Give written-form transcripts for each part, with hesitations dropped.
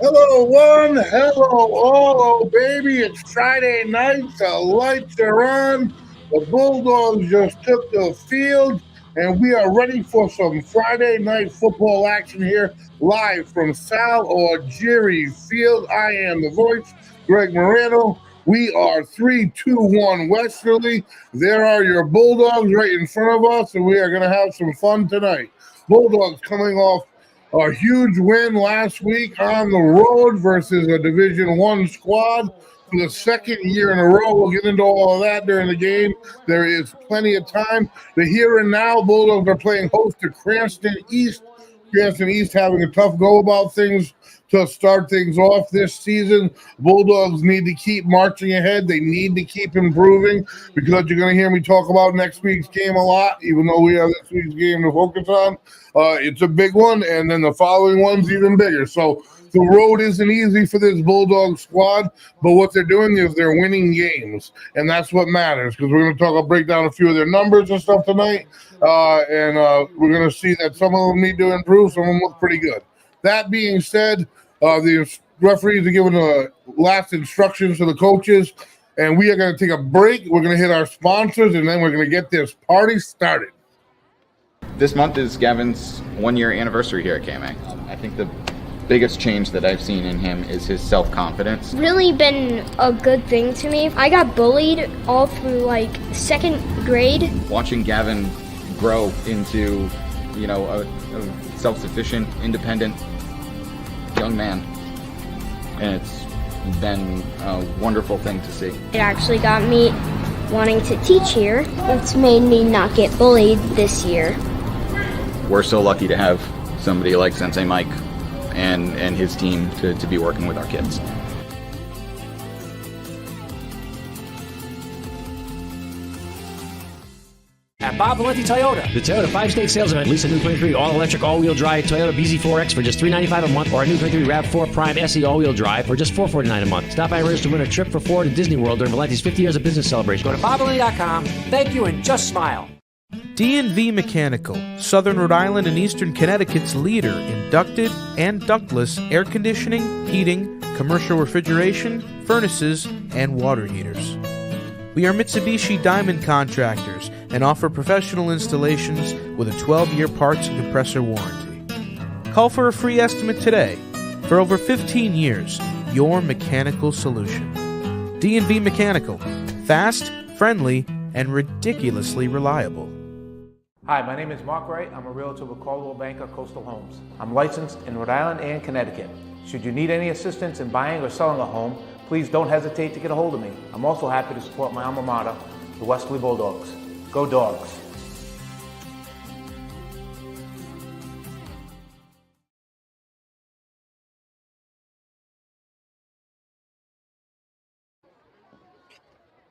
Hello, one. Hello, all. Oh, baby. It's Friday night. The lights are on. The Bulldogs just took the field, and we are ready for some Friday night football action here, live from Sal or Jerry Field. I am the voice, Greg Moreno. We are 3-2-1 Westerly. There are your Bulldogs right in front of us, and we are going to have some fun tonight. Bulldogs coming off a huge win last week on the road versus a Division One squad for the second year in a row. We'll get into all of that during the game. There is plenty of time. The here and now Bulldogs are playing host to Cranston East. Cranston East having a tough go about things to start things off this season. Bulldogs need to keep marching ahead. They need to keep improving because you're going to hear me talk about next week's game a lot, even though we have this week's game to focus on. It's a big one, and then the following one's even bigger. So the road isn't easy for this Bulldog squad, but what they're doing is they're winning games, and that's what matters because we're going to I'll break down a few of their numbers and stuff tonight, and we're going to see that some of them need to improve, some of them look pretty good. That being said, the referees are giving the last instructions to the coaches, and we are going to take a break. We're going to hit our sponsors, and then we're going to get this party started. This month is Gavin's 1-year anniversary here at KMA. I think the biggest change that I've seen in him is his self-confidence. Really been a good thing to me. I got bullied all through second grade. Watching Gavin grow into, a self-sufficient, independent young man, and it's been a wonderful thing to see. It actually got me wanting to teach here. It's made me not get bullied this year. We're so lucky to have somebody like Sensei Mike and his team to be working with our kids. At Bob Valenti Toyota. The Toyota 5-state sales event. Lease a new 23 all-electric, all-wheel drive Toyota BZ4X for just $395 a month, or a new 23 RAV4 Prime SE all-wheel drive for just $449 a month. Stop by and register to win a trip for 4 to Disney World during Valenti's 50 years of business celebration. Go to BobValenti.com. Thank you and just smile. D&V Mechanical, Southern Rhode Island and Eastern Connecticut's leader in ducted and ductless air conditioning, heating, commercial refrigeration, furnaces, and water heaters. We are Mitsubishi Diamond contractors and offer professional installations with a 12-year parts and compressor warranty. Call for a free estimate today. For over 15 years, your mechanical solution. D&V Mechanical, fast, friendly, and ridiculously reliable. Hi, my name is Mark Wright. I'm a realtor with Caldwell Banker Coastal Homes. I'm licensed in Rhode Island and Connecticut. Should you need any assistance in buying or selling a home, please don't hesitate to get a hold of me. I'm also happy to support my alma mater, the Westerly Bulldogs. Go Dogs!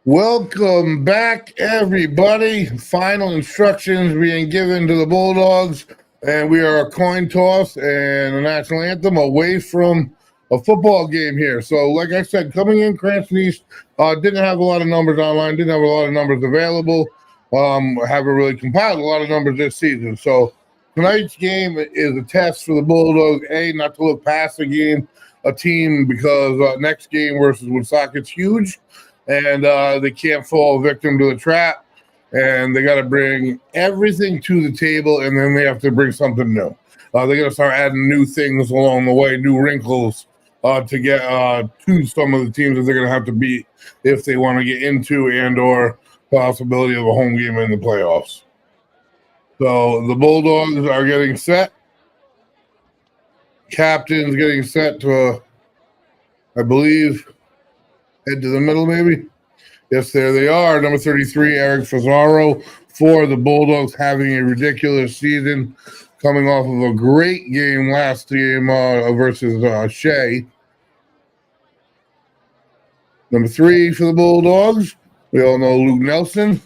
Welcome back, everybody. Final instructions being given to the Bulldogs, and we are a coin toss and a national anthem away from a football game here. So, like I said, coming in, Cranston East didn't have a lot of numbers online, didn't have a lot of numbers available, haven't really compiled a lot of numbers this season. So, tonight's game is a test for the Bulldogs, not to look past the game, a team, because next game versus Woonsocket's huge. And they can't fall victim to the trap, and they got to bring everything to the table, and then they have to bring something new. They got to start adding new things along the way, new wrinkles to get to some of the teams that they're going to have to beat if they want to get into and/or possibility of a home game in the playoffs. So the Bulldogs are getting set. Captain's getting set to, I believe, head to the middle, maybe. Yes, there they are. Number 33, Eric Fazzaro, for the Bulldogs, having a ridiculous season, coming off of a great game last game versus Shea. Number 3 for the Bulldogs, we all know Luke Nelson.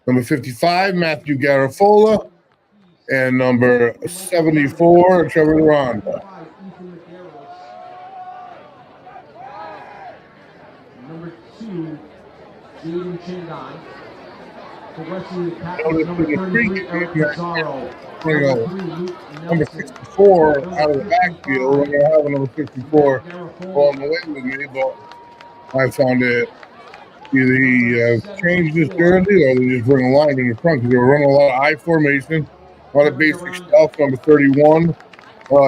Number 55, Matthew Garafola. And number 74, Trevor Ronda. Jaden Chingon. For Wesley, captain number 33, Eric Pizarro. bring number 64 out of the backfield. I'm gonna have a number 64 on the way with me, but I found it either he changed his jersey or they just bring a line in the front because they were running a lot of I formation, a lot of basic stuff. Number 31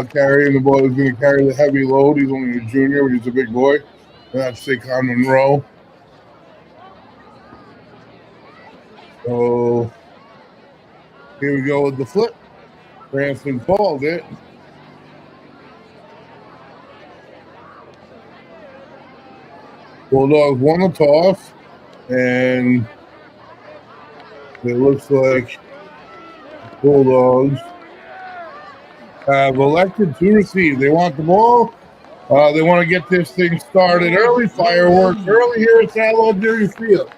carrying the ball is going to carry the heavy load. He's only a junior, but he's a big boy. And that's Saquon Monroe. So here we go with the flip. Cranston called it. Bulldogs won the toss, and it looks like Bulldogs have elected to receive. They want the ball. They want to get this thing started early. Fireworks early here at Saddle Jerry Field.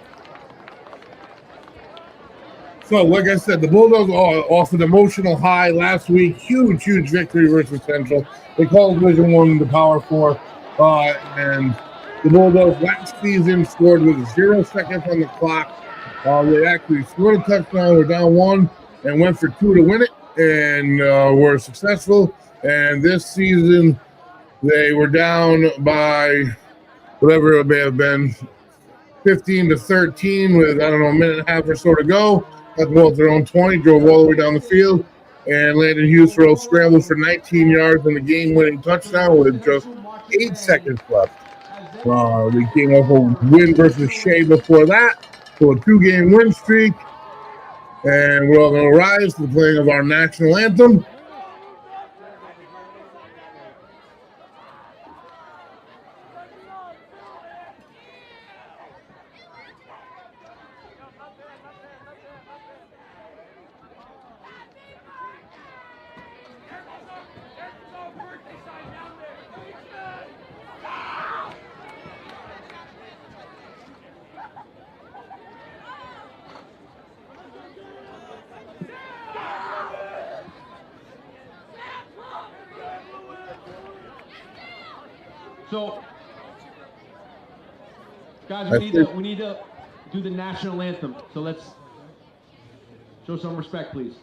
So, like I said, the Bulldogs off an emotional high last week. Huge victory versus Central. They called Division One the Power Four, and the Bulldogs last season scored with 0 seconds on the clock. They actually scored a touchdown. We're down 1 and went for 2 to win it, and were successful. And this season, they were down by whatever it may have been, 15 to 13 with, I don't know, a minute and a half or so to go. Got the ball at their own 20, drove all the way down the field, and Landon Husrow scrambled for 19 yards in the game-winning touchdown with just 8 seconds left. They came off a win versus Shea before that, so a 2-game win streak. And we're all going to rise to the playing of our national anthem. So, guys, we need to do the national anthem. So let's show some respect, please.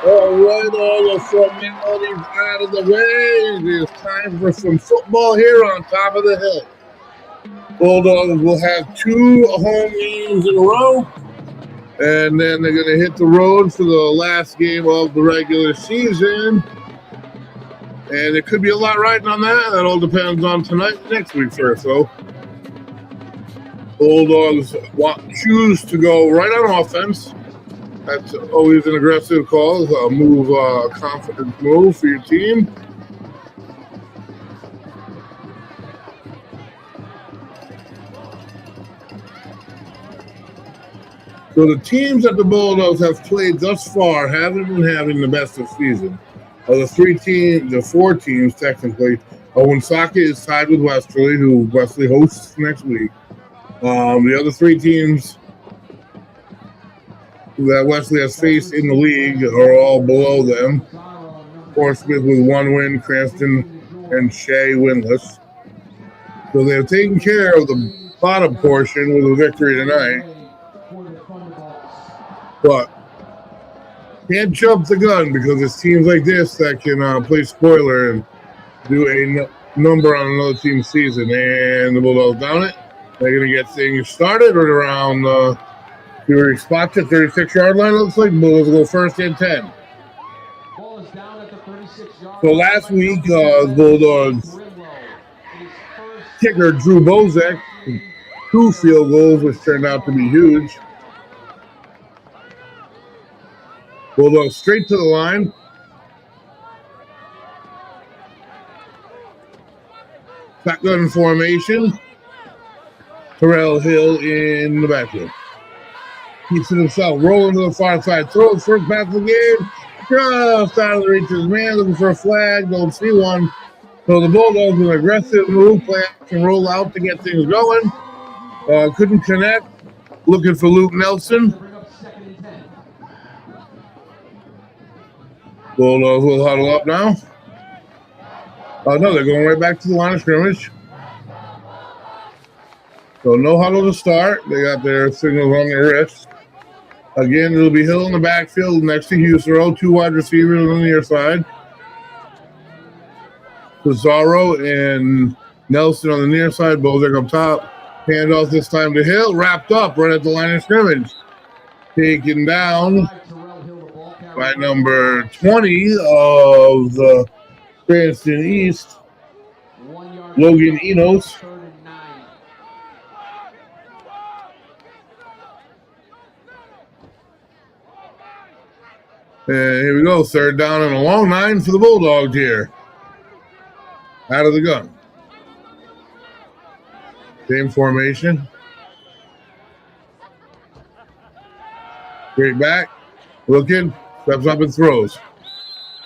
All right, all the formalities out of the way. It is time for some football here on top of the hill. Bulldogs will have 2 home games in a row, and then they're going to hit the road for the last game of the regular season. And it could be a lot riding on that. That all depends on tonight and next week first. So Bulldogs choose to go right on offense. That's always an aggressive call, a confident move for your team. So the teams that the Bulldogs have played thus far haven't been having the best of season. Of the 4 teams technically, Woonsocket is tied with Westerly, who Westerly hosts next week. The other 3 teams that Wesley has faced in the league are all below them. Portsmouth with 1 win, Cranston and Shea winless. So they're taking care of the bottom portion with a victory tonight. But Can't jump the gun because it's teams like this that can play spoiler and do a number on another team's season. And the Bulldogs down it. They're going to get things started right around the spot at 36-yard line. Looks like Bulldogs will go first and 10. Ball is down at the 36-yard So last week, the Bulldogs kicker Drew Bozek, 2 field goals, which turned out to be huge. Bulldogs straight to the line. Shotgun formation. Terrell Hill in the backfield. Keeps it himself, rolling to the far side. Throws first pass of the game. Just out of the reach of his man, looking for a flag. Don't see one. So the Bulldogs with an aggressive move, play action, roll out to get things going. Couldn't connect. Looking for Luke Nelson. Bulldogs will huddle up now. No, they're going right back to the line of scrimmage. So no huddle to start. They got their signals on their wrists. Again, it'll be Hill in the backfield next to Husero. 2 wide receivers on the near side. Pizarro and Nelson on the near side. Bozek up top. Handoff this time to Hill. Wrapped up right at the line of scrimmage. Taken down by number 20 of the Cranston East, Logan Enos. And here we go, 3rd down and a long 9 for the Bulldogs here. Out of the gun. Same formation. Straight back, looking, steps up and throws.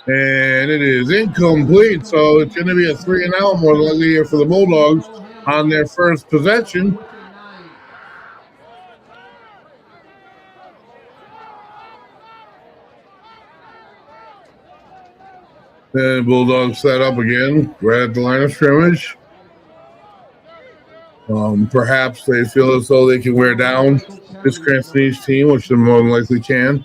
And it is incomplete, so it's going to be a 3-and-out more than likely here for the Bulldogs on their first possession. And Bulldogs set up again, right at the line of scrimmage. Perhaps they feel as though they can wear down this Cranston East team, which they more than likely can.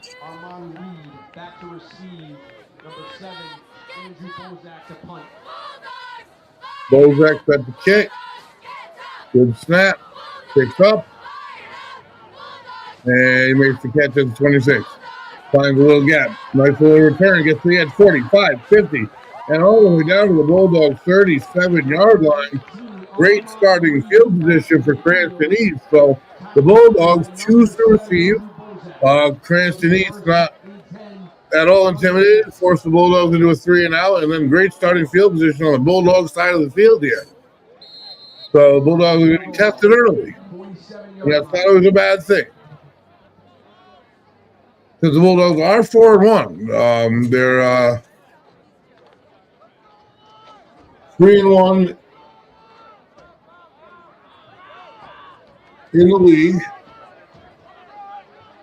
Bozak set the kick. Good snap. Picks up. And he makes the catch at the 26. Finds a little gap. Nice little return. Gets to the edge. 45, 50. And all the way down to the Bulldogs' 37-yard line. Great starting field position for Cranston East. So the Bulldogs choose to receive. Cranston East not at all intimidated. Force the Bulldogs into a 3-and-out. And then great starting field position on the Bulldogs side of the field here. So the Bulldogs are going to be tested early. And that's not always a bad thing. Because the Bulldogs are 4-1. They're 3-1 in the league.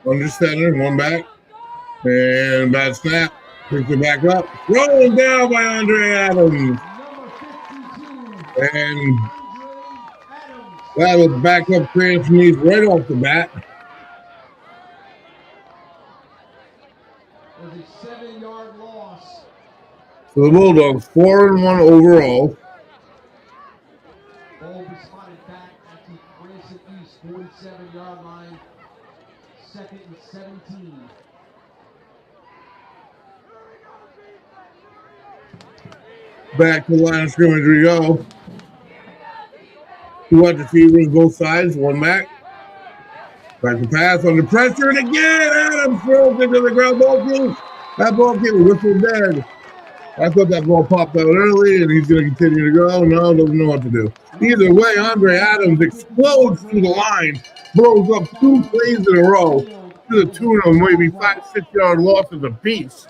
Under center, one back. And bad snap. Picks it back up. Rolling down by Andre Adams. And that was back up Cranston East right off the bat. So the Bulldogs 4-1 overall. Ball will be spotted back at the Cranston East 47-yard line. 2nd and 17. Back to the line of scrimmage we go. 2 wide receivers both sides, one back. Back to pass under pressure, and again Adams throws into the ground. That ball came whistled dead. I thought that ball popped out early, and he's going to continue to go. No, doesn't know what to do. Either way, Andre Adams explodes through the line, blows up 2 plays in a row to the tune of maybe 5-6 yard losses apiece.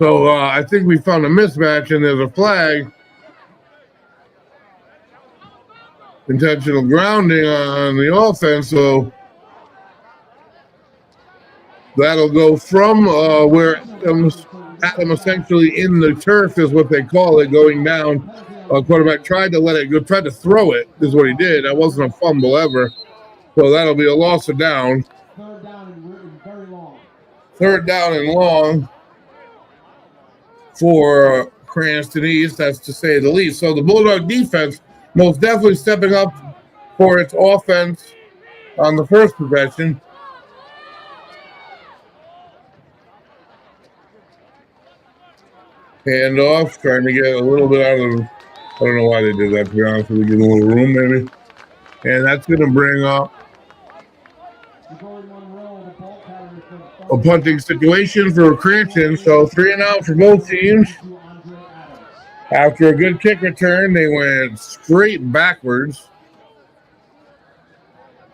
So I think we found a mismatch, and there's a flag. Intentional grounding on the offense, so that'll go from where Adam essentially in the turf is what they call it, going down. Quarterback tried to let it go, tried to throw it, is what he did. That wasn't a fumble ever. So that'll be a loss of down. 3rd down and very long. Third down and long for Cranston East, that's to say the least. So the Bulldog defense most definitely stepping up for its offense on the first possession. Handoff, trying to get a little bit out of, I don't know why they did that, to be honest with you, get a little room maybe. And that's going to bring up a punting situation for Cranston. So 3 and out for both teams. After a good kick return, they went straight backwards.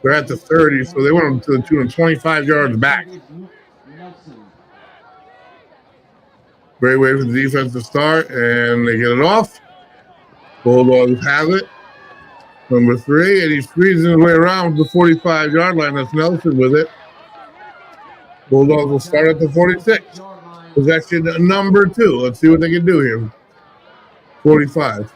They're at the 30, so they went to the tune of 25 yards back. Great way for the defense to start, and they get it off. Bulldogs have it. Number 3, and he's squeezing his way around the 45-yard line. That's Nelson with it. Bulldogs will start at the 46. Possession number 2. Let's see what they can do here. 45.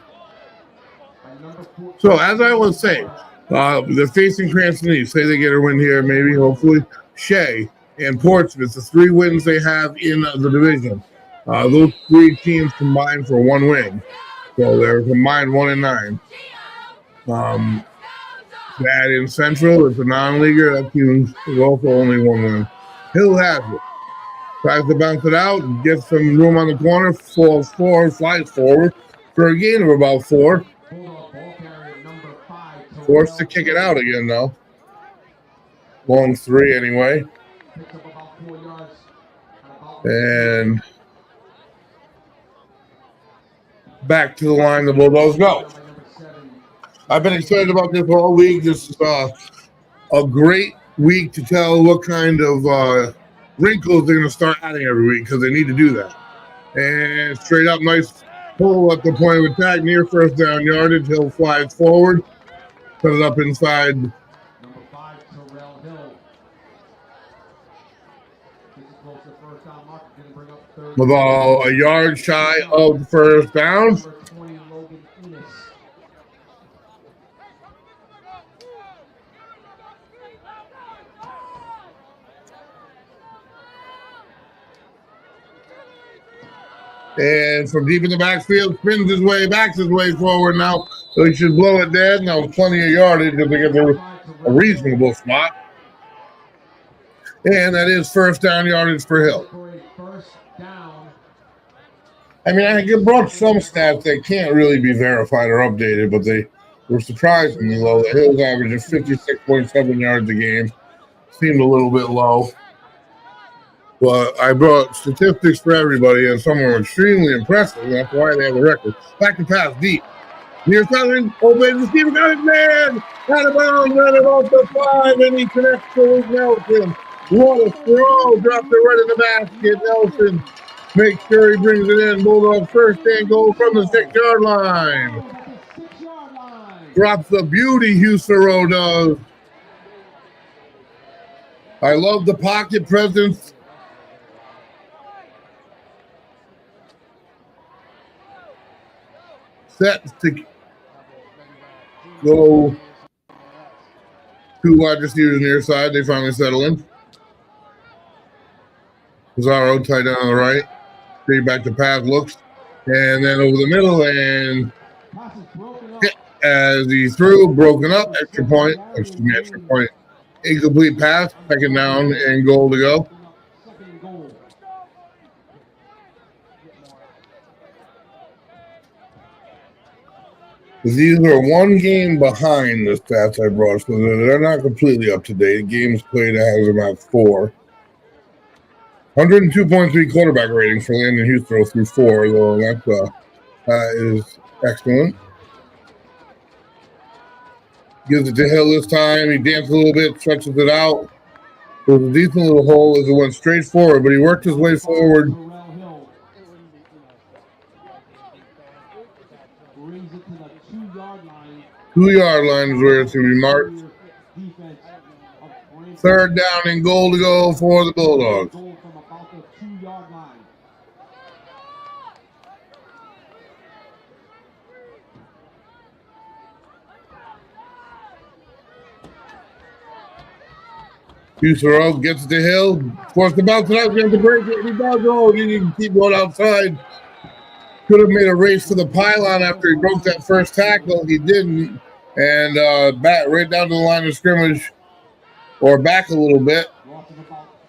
So, as I was saying, they're facing Cranston East. Say they get a win here, maybe, hopefully. Shea and Portsmouth, the 3 wins they have in the division. Those 3 teams combined for 1 win. So they're combined 1-9. To add in Central, it's a non-leaguer. That team is also only 1 win. Hill has it. Tries to bounce it out, gets some room on the corner, falls forward, flies forward for a gain of about 4. Forced to kick it out again, though. Long 3 anyway. And back to the line the Bulldogs go. I've been excited about this all week. This is a great week to tell what kind of wrinkles they're going to start adding every week because they need to do that. And straight up, nice pull at the point of attack, near first down yardage. Hill flies forward, put it up inside. Number 5, Terrell Hill. About a yard shy of the first down. And from deep in the backfield, spins his way, backs his way forward now. So he should blow it dead. Now plenty of yardage if they get a reasonable spot. And that is first down yardage for Hill. I mean, I brought some stats that can't really be verified or updated, but they were surprisingly low. The Hill's average is 56.7 yards a game. Seemed a little bit low. But I brought statistics for everybody, and some are extremely impressive. That's why they have a record. Back to pass deep. Near Southern, open receiver, got his man. Out of bounds, ran it off the 5, and he connects to Luke Nelson. What a throw. Dropped it right in the basket. Nelson makes sure he brings it in. Bulldogs first and goal from the 6-yard line. Drops the beauty, Houston Road does. I love the pocket presence. Set to go 2 wide receivers near side. They finally settle in. Pizarro tight down on the right. Straight back to pass looks. And then over the middle and hit as he threw, broken up, extra point. Incomplete pass, 2nd down and goal to go. These are 1 game behind the stats I brought, so they're not completely up to date. Games played has about 4. 102.3 quarterback rating for Landon Houston through 4, though that is excellent. Gives it to Hill this time. He danced a little bit, stretches it out. It was a decent little hole as it went straight forward, but he worked his way forward. 2-yard line is where it's going to be marked. 3rd down and goal to go for the Bulldogs. Husserl gets the hill, forced the bounce it out, gets the break it, rebound. Oh, he didn't keep going outside. Could have made a race for the pylon after he broke that first tackle. He didn't. And back right down to the line of scrimmage, or back a little bit.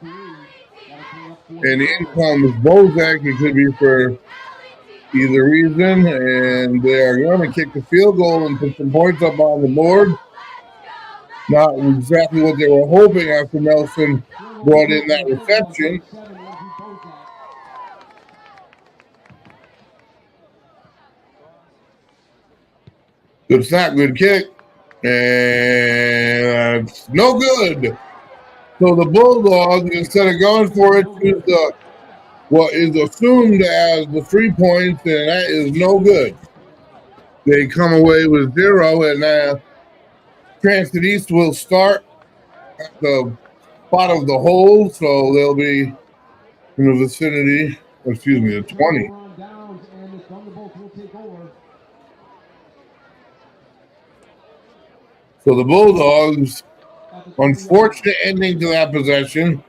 And the income is Bozak. It could be for either reason. And they are going to kick the field goal and put some points up on the board. Not exactly what they were hoping after Nelson brought in that reception. Good snap, good kick. And it's no good. So the Bulldogs, instead of going for it, choose what is assumed as the 3 points, and that is no good. They come away with 0, and Cranston East will start at the bottom of the hole, so they'll be in the vicinity, the 20. So the Bulldogs, unfortunate ending to that possession.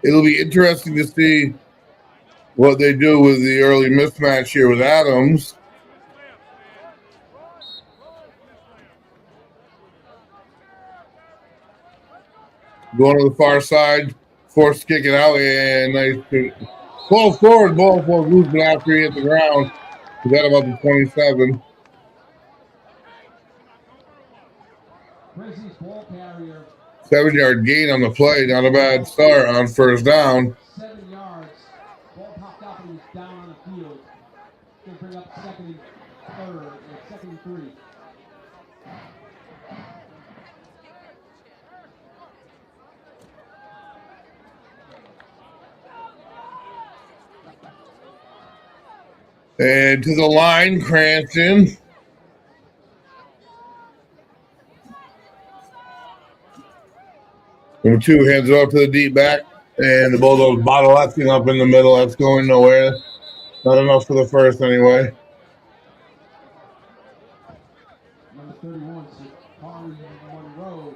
It'll be interesting to see what they do with the early mismatch here with Adams. Going to the far side, forced to kick it out, and nice ball forward, loose, but after he hit the ground. He's at about the 27. Ball carrier. 7-yard gain on the play. Not a bad start on first down. 7 yards. Ball popped up and he was down on the field. Going to bring up second and third, or second and 3. And to the line, Cranston. Number 2 hands it off to the deep back. And the Bulldogs bottlenecking up in the middle. That's going nowhere. Not enough for the first anyway. Number 31, Sakari Monroe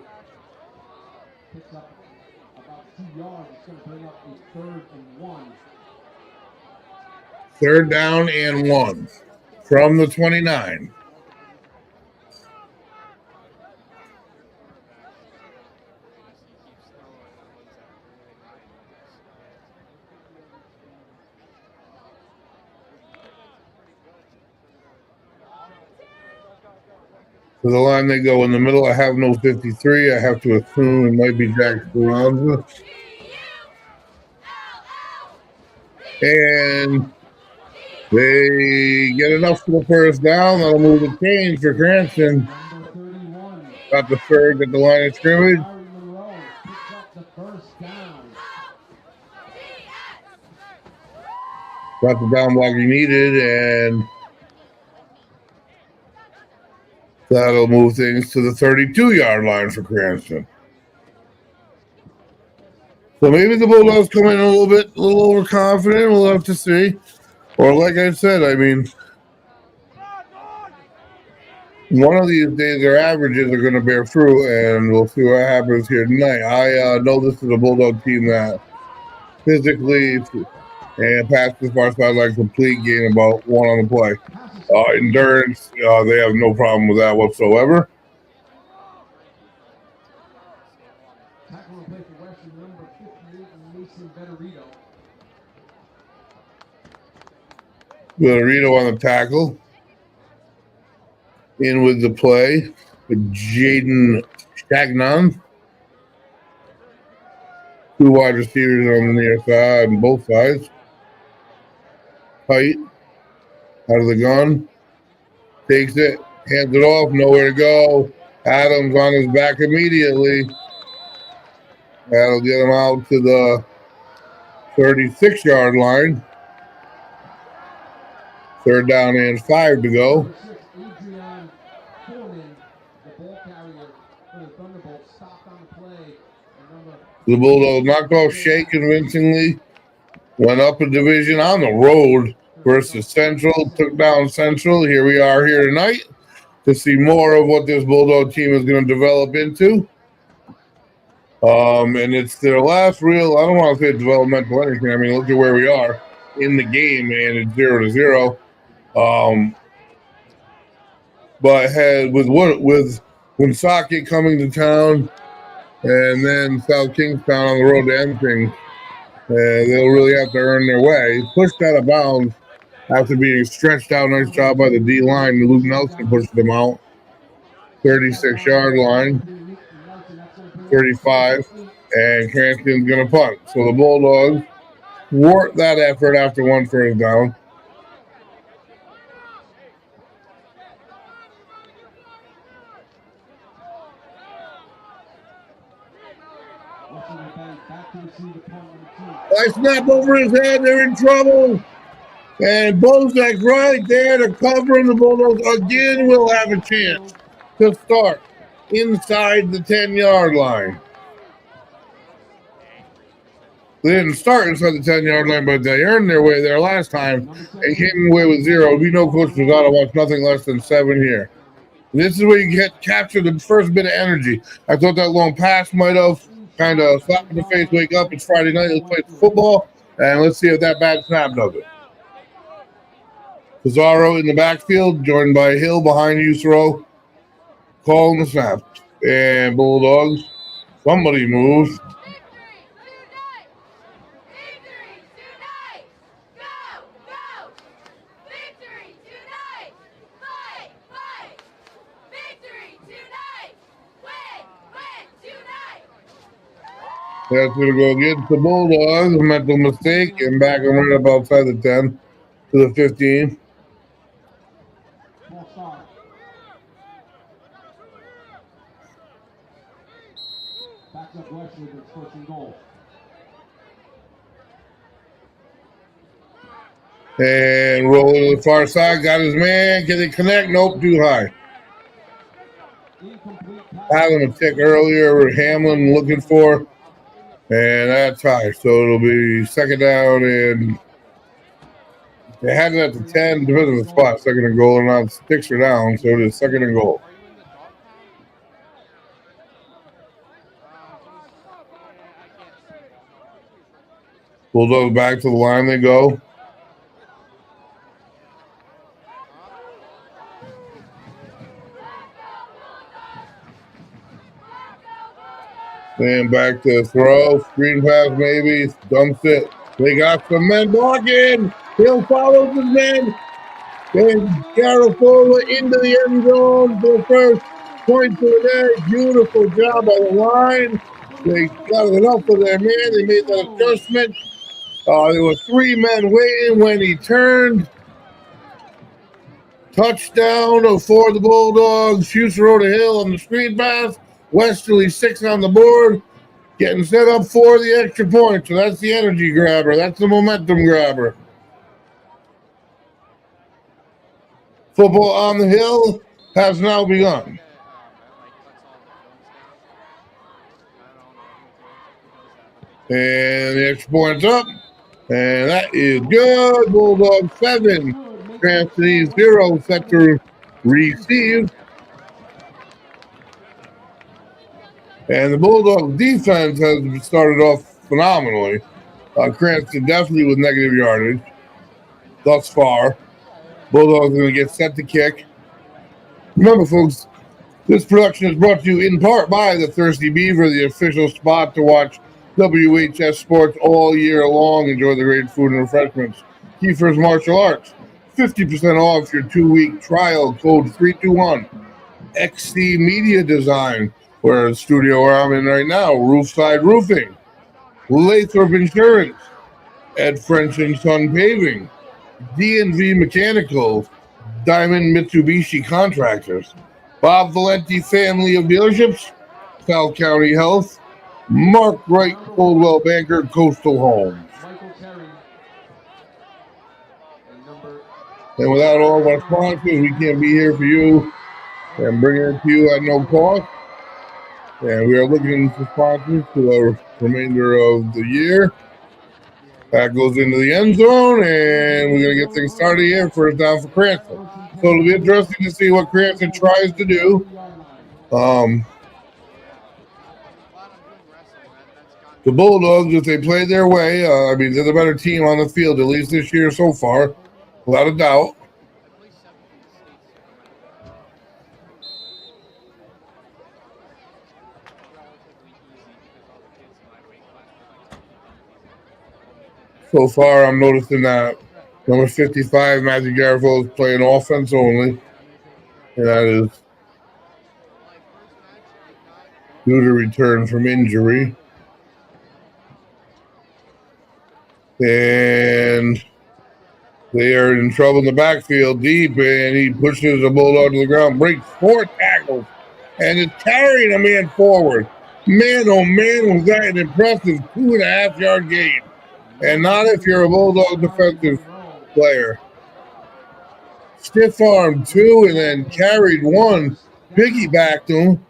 picks up about 2 yards. It's going to bring up a 3rd and 1. 3rd down and 1 from the 29. To the line they go in the middle. I have no 53. I have to assume it might be Jack Speranza. And they get enough for the first down. That'll move the chains for Cranston. Got the 3rd at the line of scrimmage. Got the down block he needed, and that'll move things to the 32-yard line for Cranston. So maybe the Bulldogs come in a little overconfident. We'll have to see. Or like I said, I mean, one of these days their averages are going to bear fruit, and we'll see what happens here tonight. I know this is a Bulldog team that physically and passes the far sideline complete, gain about 1 on the play. Endurance, they have no problem with that whatsoever. Tackle will play for Western, number 58, Mason Betterito. Betterito on the tackle. In with the play with Jaden Stagnon. 2 wide receivers on the near side on both sides. Tight. Out of the gun. Takes it. Hands it off. Nowhere to go. Adams on his back immediately. That'll get him out to the 36-yard line. 3rd down and 5 to go. Adrian Foreman, the ball carrier for the Thunderbolts, stopped on the play. The Bulldogs knocked off Shea convincingly. Went up a division on the road versus Central. Took down Central. Here we are here tonight to see more of what this Bulldog team is going to develop into. And it's their last real, I don't want to say developmental anything. I mean, look at where we are in the game, and it's 0-0. But had with Woonsocket coming to town, and then South Kingstown on the road to end things, they'll really have to earn their way. Pushed out of bounds after being stretched out. Nice job by the D line. Luke Nelson pushed them out. 36-yard line, 35, and Cranston's going to punt. So the Bulldogs thwart that effort after one first down. I snap over his head. They're in trouble. And Bozak right there to cover, and the Bulldogs again will have a chance to start inside the 10-yard line. They didn't start inside the 10-yard line, but they earned their way there last time and came away with 0. We know Coach Rosado wants nothing less than 7 here. This is where you capture the first bit of energy. I thought that long pass might have kind of slapped in the face, wake up, it's Friday night, let's play football, and let's see if that bad snap does it. Pizarro in the backfield, joined by Hill behind Usro, calling the snap. And Bulldogs, somebody moves. That's going to go against the Bulldogs. Mental mistake, and back them right up outside the 10 to the 15. Backs up Westerly with first and goal. And rolling to the far side, got his man. Can they connect? Nope, too high. Having a tick earlier, Hamlin looking for. And that's high. So it'll be second down, and they had it at the 10, depending on the spot, second and goal, and now the sticks are down, so it is second and goal. Bulldogs back to the line they go. And back to throw, screen pass maybe, dumps it. They got some men blocking. Hill follows his men. And Garofolo into the end zone for the first point of the day. Beautiful job by the line. They got enough for their man. They made that adjustment. There were 3 men waiting when he turned. Touchdown for the Bulldogs. Fusaro to Hill on the screen pass. Westerly 6 on the board, getting set up for the extra point. So that's the energy grabber. That's the momentum grabber. Football on the hill has now begun. And the extra point's up. And that is good. Bulldogs 7. Cranston 0 set to receive. And the Bulldogs defense has started off phenomenally. Cranston definitely with negative yardage thus far. Bulldogs are going to get set to kick. Remember, folks, this production is brought to you in part by the Thirsty Beaver, the official spot to watch WHS sports all year long. Enjoy the great food and refreshments. Kiefer's Martial Arts, 50% off your 2-week trial, code 321. XC Media Design, where the studio where I'm in right now, Roofside Roofing, Lathrop Insurance, Ed French and Son Paving, D&V Mechanical, Diamond Mitsubishi Contractors, Bob Valenti Family of Dealerships, South County Health, Mark Wright Coldwell Banker, Coastal Homes. And without all of our sponsors, we can't be here for you and bringing it to you at no cost. And we are looking for sponsors for the remainder of the year. That goes into the end zone, and we're going to get things started here. First down for Cranston. So it'll be interesting to see what Cranston tries to do. The Bulldogs, if they play their way, I mean, they're the better team on the field, at least this year so far, without a doubt. So far, I'm noticing that number 55, Matthew Garfield, is playing offense only. And that is due to return from injury. And they are in trouble in the backfield deep, and he pushes the Bulldog to the ground, breaks 4 tackles, and is carrying a man forward. Man, oh man, was that an impressive 2.5-yard gain. And not if you're a Bulldog defensive player. Stiff arm 2 and then carried 1, piggybacked him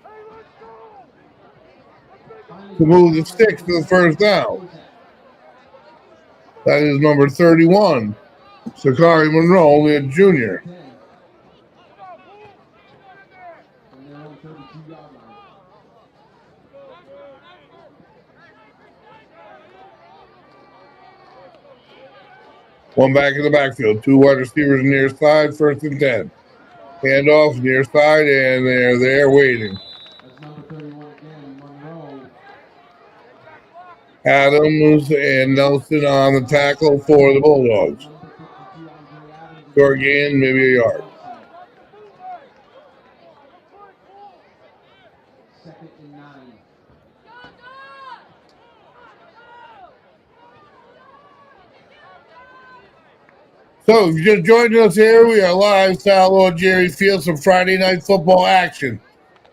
to move the sticks to the first down. That is number 31, Sakari Monroe, only a junior. One back in the backfield, 2 wide receivers near side, 1st and 10. Handoff near side, and they're there waiting. That's number 31 again, Monroe. Adams and Nelson on the tackle for the Bulldogs. Short gain, maybe a yard. 2nd and 9. So, if you just joined us here, we are live, Lord Jerry Field, some Friday night football action.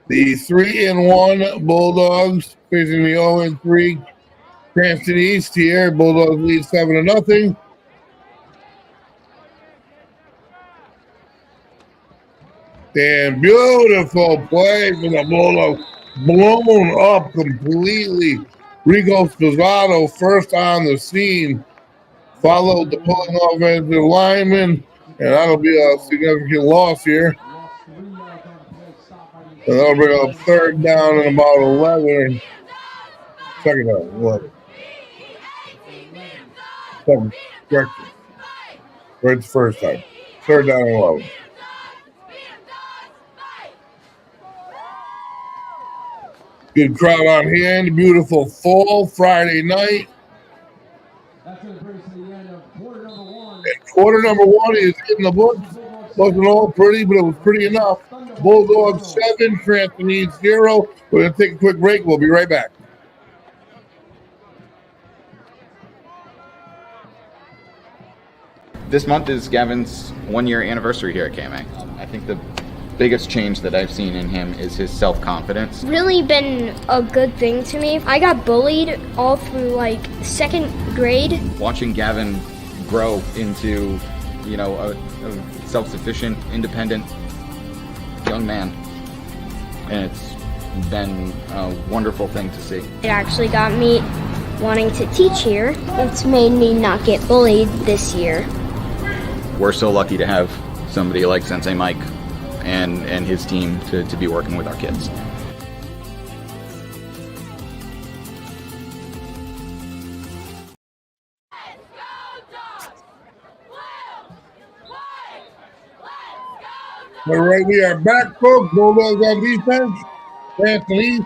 The 3-1 Bulldogs facing the 0-3 Cranston East here. Bulldogs lead 7-0. And beautiful play for the Bulldogs. Blown up completely. Rico Spizzato first on the scene. Followed the pulling offensive lineman. And that'll be a significant loss here. And that'll bring up 3rd down and about 11. 2nd down, 11. 7, correction. Right the first time. 3rd down and 11. Good crowd on hand. Beautiful fall Friday night. That's going to bring us to the end of quarter number 1. And quarter number 1 is in the books. Wasn't all pretty, but it was pretty enough. Bulldogs 7, Cranston East 0. We're going to take a quick break. We'll be right back. This month is Gavin's 1-year anniversary here at KMA. I think the biggest change that I've seen in him is his self-confidence. Really been a good thing to me. I got bullied all through like 2nd grade. Watching Gavin grow into, a self-sufficient, independent young man. And it's been a wonderful thing to see. It actually got me wanting to teach here. It's made me not get bullied this year. We're so lucky to have somebody like Sensei Mike and his team to be working with our kids. All right, we are back, folks. Bulldogs on defense. Cranston East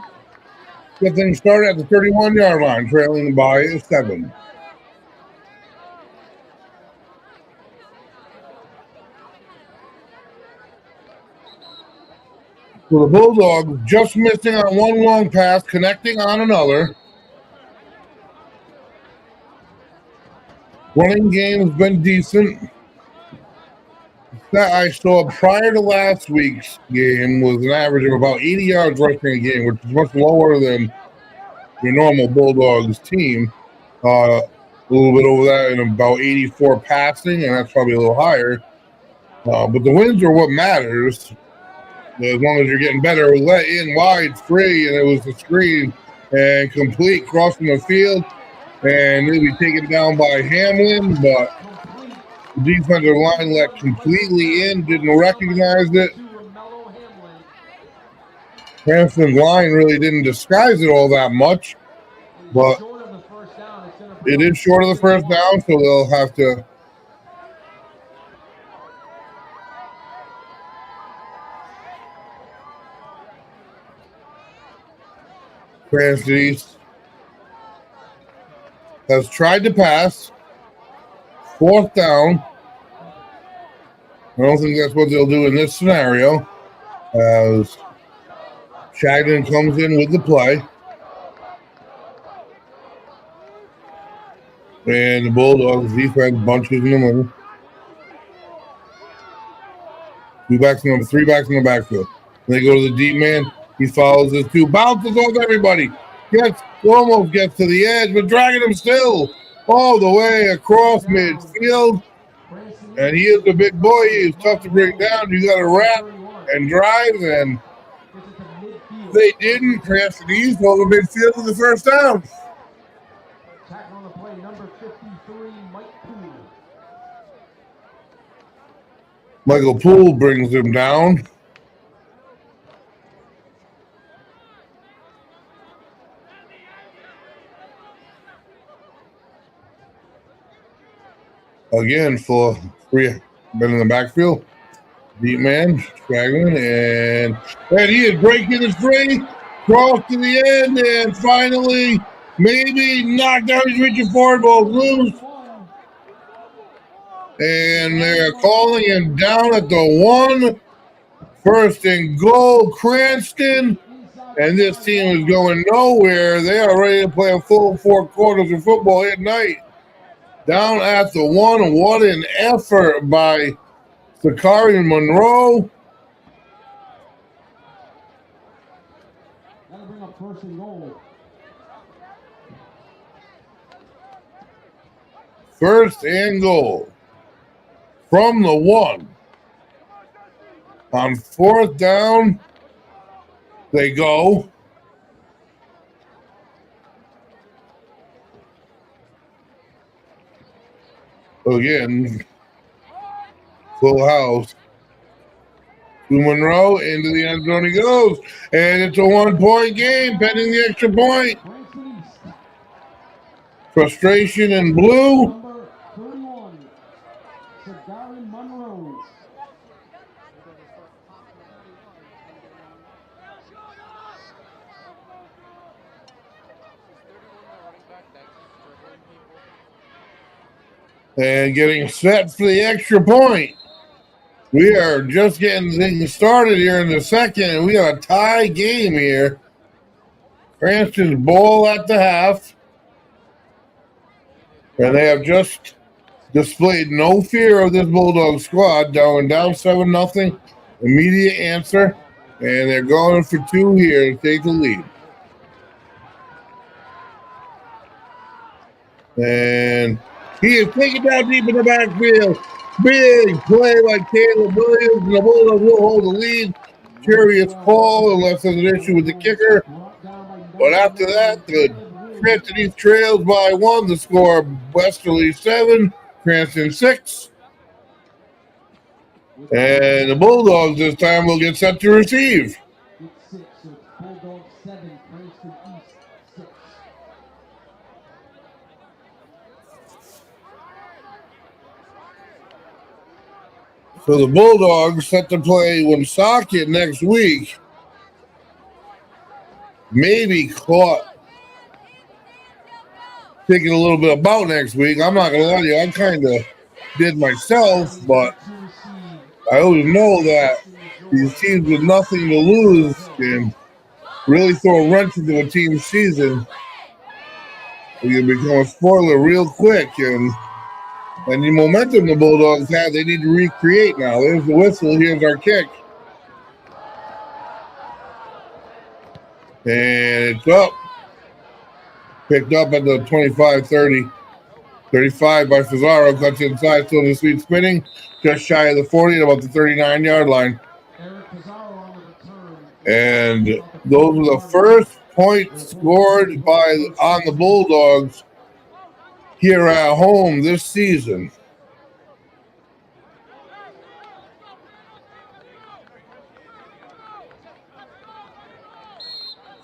get things started at the 31-yard line, trailing by 7. So the Bulldogs just missing on one long pass, connecting on another. Running game has been decent. That I saw prior to last week's game was an average of about 80 yards rushing a game, which is much lower than your normal Bulldogs team. A little bit over that and about 84 passing, and that's probably a little higher. But the wins are what matters. As long as you're getting better, let in wide, free, and it was the screen and complete crossing the field, and maybe taken down by Hamlin, but The defensive line let completely in, didn't recognize it. Cranston's line really didn't disguise it all that much, but it is short of the first down, so they'll have to Cranston East has tried to pass. Fourth down. I don't think that's what they'll do in this scenario, as Shagnon comes in with the play. And the Bulldogs defense bunches in the middle. Three backs in the backfield. They go to the deep man. He follows his two, bounces off everybody. Almost gets to the edge, but dragging him still all the way across midfield. And he is a big boy. He is tough to bring down. You got to wrap and drive, and they didn't. Cranston East over midfield with the first down. Tackle on the play, number 53, Mike Poole. Michael Poole brings him down. Again, for three, been in the backfield. Deep man, straggling, and he is breaking his free, cross to the end, and finally, maybe knocked down. He's reaching forward, ball loose. And they're calling him down at the 1. First and goal, Cranston. And this team is going nowhere. They are ready to play a full 4 quarters of football at night. Down at the 1. What an effort by Sakari Monroe. That'll bring up first and goal. First and goal from the 1. On 4th down, they go. Again, full house. To Monroe, into the end zone he goes. And it's a 1-point game, pending the extra point. Frustration in blue. Number 31, Sagari Monroe. And getting set for the extra point. We are just getting things started here in the second, and we got a tie game here. Cranston's ball at the half. And they have just displayed no fear of this Bulldog squad, down 7-0. Immediate answer. And they're going for 2 here to take the lead. And he is taken down deep in the backfield. Big play by Caleb Williams, and the Bulldogs will hold the lead. Curious call, unless there's an issue with the kicker. But after that, the Cranston East trails by 1. The score, Westerly 7, Cranston 6. And the Bulldogs this time will get set to receive. It's 6, so it's Bulldogs 7, Cranston East 6. So the Bulldogs set to play Woonsocket next week. Maybe caught thinking a little bit about next week. I'm not going to lie to you. I kind of did myself, but I always know that these teams with nothing to lose can really throw a wrench into a team's season. You can become a spoiler real quick, and the momentum the Bulldogs have, they need to recreate now. There's the whistle. Here's our kick. And it's up. Picked up at the 25-30. 35 by Fazaro. Cuts inside. Still in the sweet spinning. Just shy of the 40 at about the 39-yard line. And those are the first points scored on the Bulldogs here at home this season.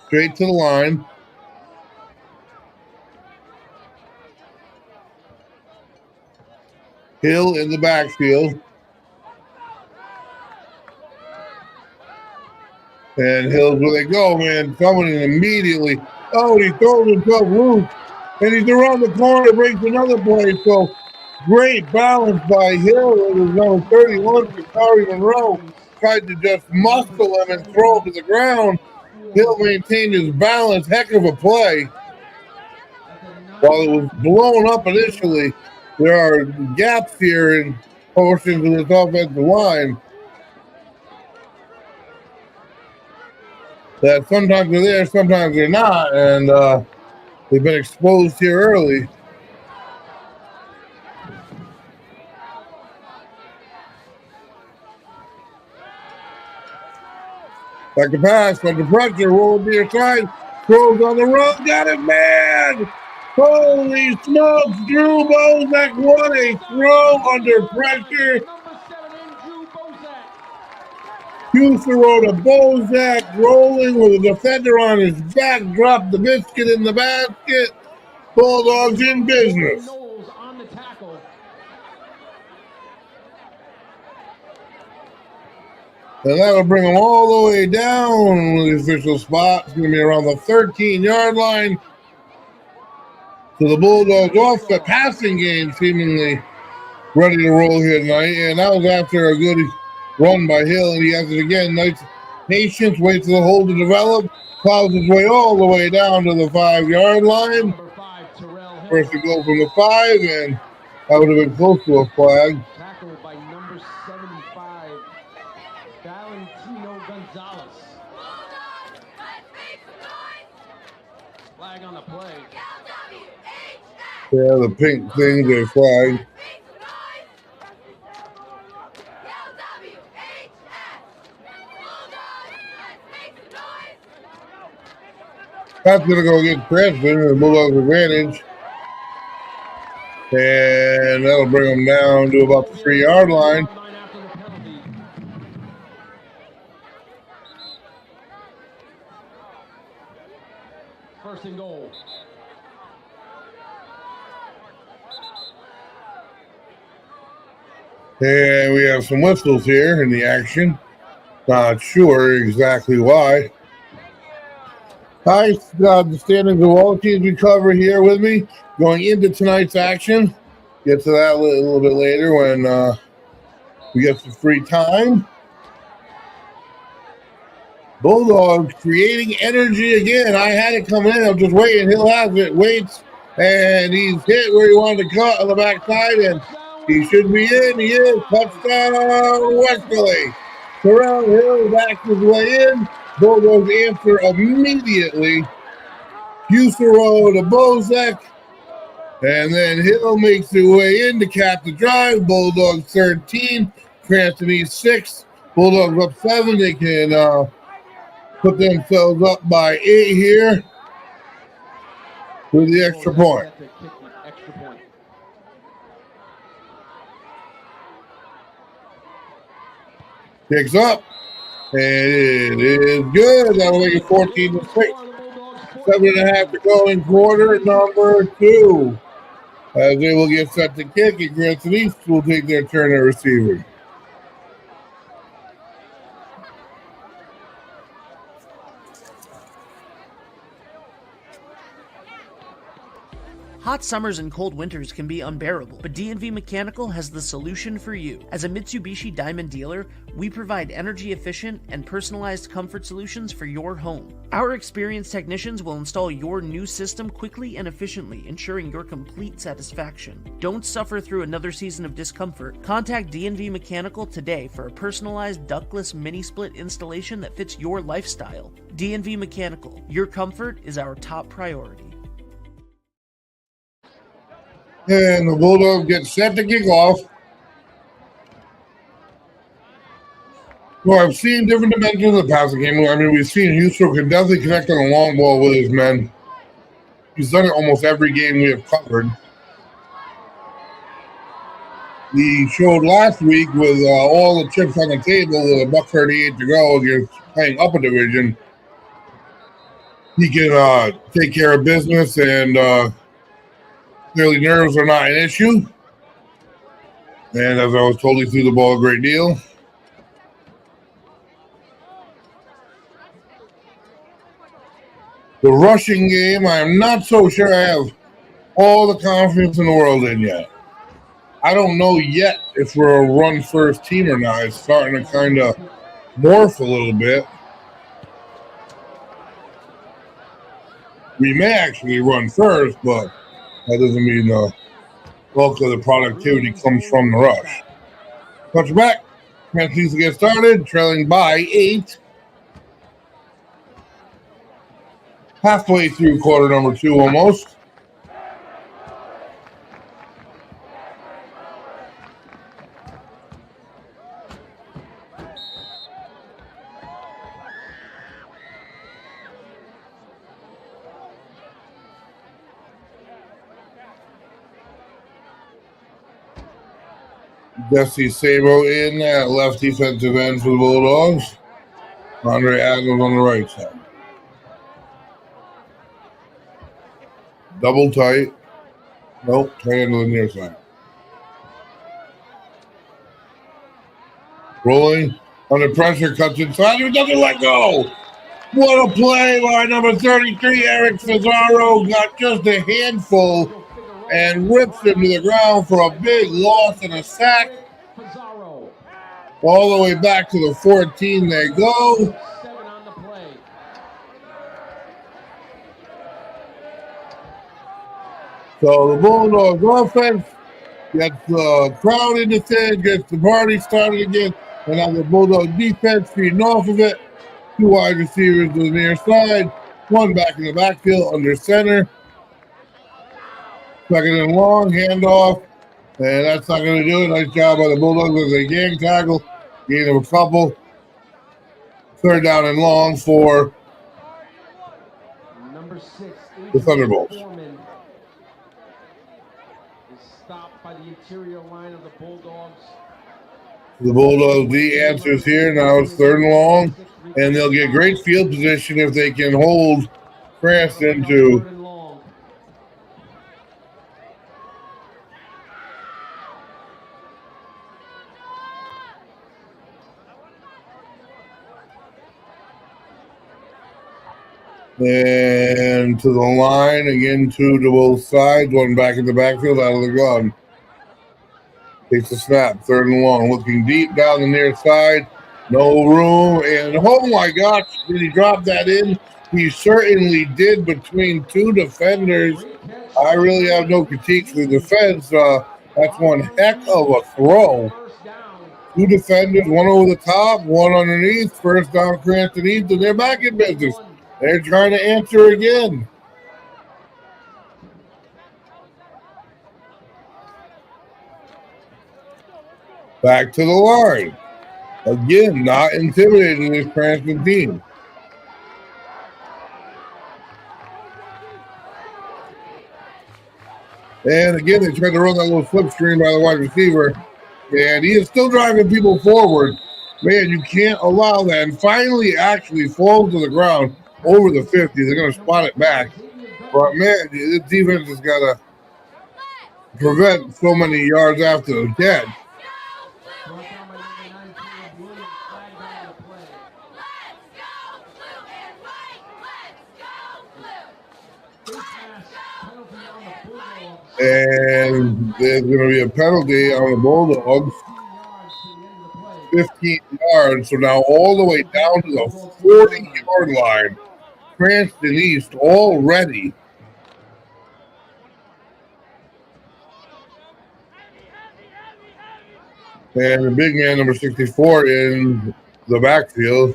Straight to the line. Hill in the backfield. And Hill's where they go, man. Coming in immediately. Oh, he throws himself loose. And he's around the corner, breaks another play. So great balance by Hill. It was number 31 for Corey Monroe. Tried to just muscle him and throw him to the ground. Hill maintained his balance. Heck of a play. While it was blown up initially, there are gaps here in portions of this offensive line that sometimes they're there, sometimes they're not, and they've been exposed here early. Like the pass, under pressure, roll near side, throws on the run, got it, man! Holy smokes, Drew Bozak, what a throw under pressure. Husero to Bozak, rolling with a defender on his back, dropped the biscuit in the basket. Bulldogs in business. And that'll bring them all the way down with the official spot. It's going to be around the 13-yard line. So the Bulldogs off the passing game, seemingly ready to roll here tonight. And that was after a good run by Hill, and he has it again. Nice patience, waits for the hold to develop, plows his way all the way down to the 5-yard line. First to go from the 5, and that would have been close to a flag. Tackled by number 75, Valentino Gonzalez. Flag on the play. Yeah, the pink things are flagged. That's going to go against Cranston, the Bulldogs advantage. And that'll bring them down to about the 3-yard line. First and goal. And we have some whistles here in the action. Not sure exactly why. Hi, the standings of all teams we cover here with me going into tonight's action. Get to that a little bit later when we get some free time. Bulldogs creating energy again. I had it coming in. I'm just waiting. Hill has it. Waits. And he's hit where he wanted to cut on the backside. And he should be in. He is. Touchdown, Westerly. Terrell Hill backs his way in. Bulldogs answer immediately. Husero to Bozak. And then Hill makes his way in to cap the drive. Bulldogs 13. Cranston East 6. Bulldogs up 7. They can put themselves up by 8 here with the extra point. Kicks up. And it is good. That'll make it 14-6. 7.5 to go in quarter number 2. As they will get set to kick, and Cranston East will take their turn at receiver. Hot summers and cold winters can be unbearable, but D&V Mechanical has the solution for you. As a Mitsubishi Diamond dealer, we provide energy-efficient and personalized comfort solutions for your home. Our experienced technicians will install your new system quickly and efficiently, ensuring your complete satisfaction. Don't suffer through another season of discomfort. Contact D&V Mechanical today for a personalized ductless mini-split installation that fits your lifestyle. D&V Mechanical, your comfort is our top priority. And the Bulldogs get set to kick off. Well, I've seen different dimensions of the passing game. I mean, we've seen Husero can definitely connect on a long ball with his men. He's done it almost every game we have covered. He showed last week with all the chips on the table with $1.38 to go against playing up a division. he can take care of business, and clearly nerves are not an issue. And as I was told, he threw the ball a great deal. The rushing game, I am not so sure I have all the confidence in the world in yet. I don't know yet if we're a run-first team or not. It's starting to kind of morph a little bit. We may actually run first, but that doesn't mean the bulk of the productivity comes from the rush. Touchback. Cranston needs to get started, trailing by 8. Halfway through quarter number 2 almost. Jesse Sabo in at left defensive end for the Bulldogs. Andre Adams on the right side. Double tight. Nope, tight end to the near side. Rolling under pressure, cuts inside. He doesn't let go. What a play by number 33, Eric Fazaro. Got just a handful and rips him to the ground for a big loss and a sack. All the way back to the 14 they go. So the Bulldogs offense gets the crowd in the stand, gets the party started again, and now the Bulldog defense feeding off of it. 2 wide receivers to the near side, 1 back in the backfield under center. Second and long, handoff, and that's not going to do it. Nice job by the Bulldogs as a gang tackle, gain of a couple. Third down and long for Number 6, the Thunderbolts. Foreman is stopped by the interior line of the Bulldogs. The Bulldogs D answers here. Now it's third and long, and they'll get great field position if they can hold Cranston to and to the line again, 2 to both sides, 1 back in the backfield out of the gun. Takes a snap, third and long, looking deep down the near side, no room, and oh my gosh, did he drop that in? He certainly did, between 2 defenders. I really have no critique for the defense. That's one heck of a throw. 2 defenders, 1 over the top, 1 underneath. First down, Cranston East, and they're back in business. They're trying to answer again. Back to the line. Again, not intimidating this Cranston team. And again, they tried to run that little flip screen by the wide receiver. And he is still driving people forward. Man, you can't allow that. And finally actually falls to the ground over the 50. They're going to spot it back. But man, this defense has got to prevent so many yards after the catch. And there's going to be a penalty on the Bulldogs. 15 yards. So now all the way down to the 40-yard line. Cranston East already. And the big man, number 64, in the backfield.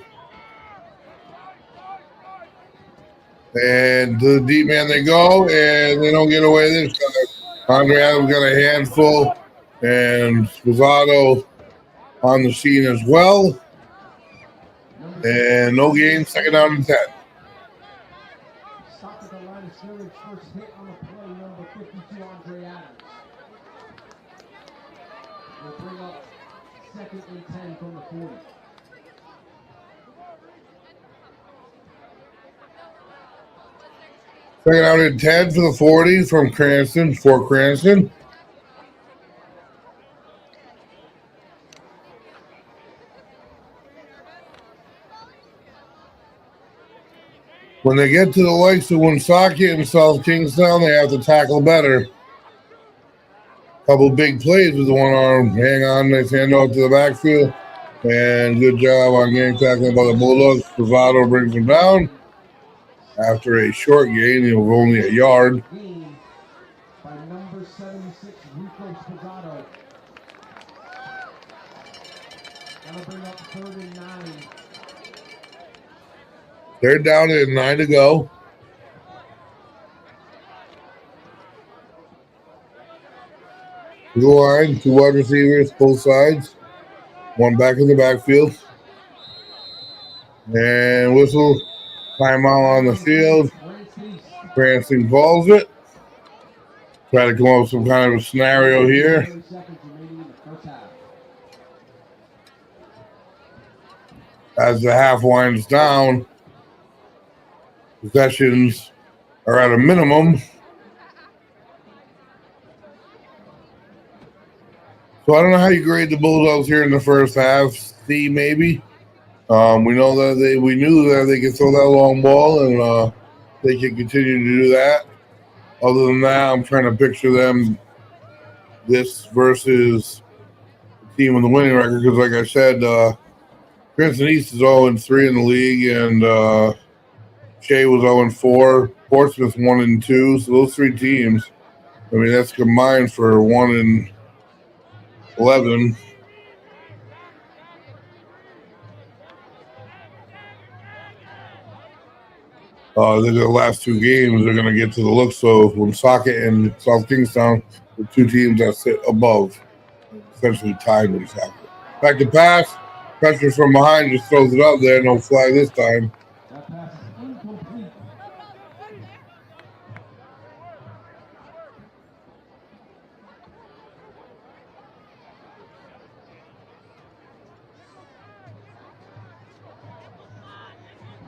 And to the deep man they go, and they don't get away this time. Andre Adams got a handful, and Sposado on the scene as well. And no gain, second down and 10. Stopped at the line of scrimmage, first hit on the play, number 52, Andre Adams. Will bring up second and 10 from the 40. Second out and 10 for the 40 from Cranston, for Cranston. When they get to the likes of Woonsocket and South Kingstown, they have to tackle better. Couple big plays with the one arm. Hang on, nice handoff to the backfield. And good job on getting tackled by the Bulldogs. Bravado brings him down. After a short gain of only a yard. By number 76, Rico Spagato. That'll bring up 3rd and 9. They're down at 9 to go. Blue line, 2 wide receivers, both sides. One back in the backfield. And whistle. Timeout on the field. Cranston calls it. Try to come up with some kind of a scenario here. As the half winds down, possessions are at a minimum. So I don't know how you grade the Bulldogs here in the first half. C maybe. We know that we knew that they could throw that long ball and they can continue to do that. Other than that, I'm trying to picture them this versus the team with the winning record because, like I said, Cranston East is 0-3 in the league, and Shea was 0-4. Portsmouth 1-2. So those 3 teams, I mean, that's combined for 1-11. The last 2 games are going to get to the look. So Woonsocket and South Kingstown, the 2 teams that sit above, essentially tied Woonsocket. Back to pass. Pressure from behind, just throws it up there. No flag this time. That pass is incomplete.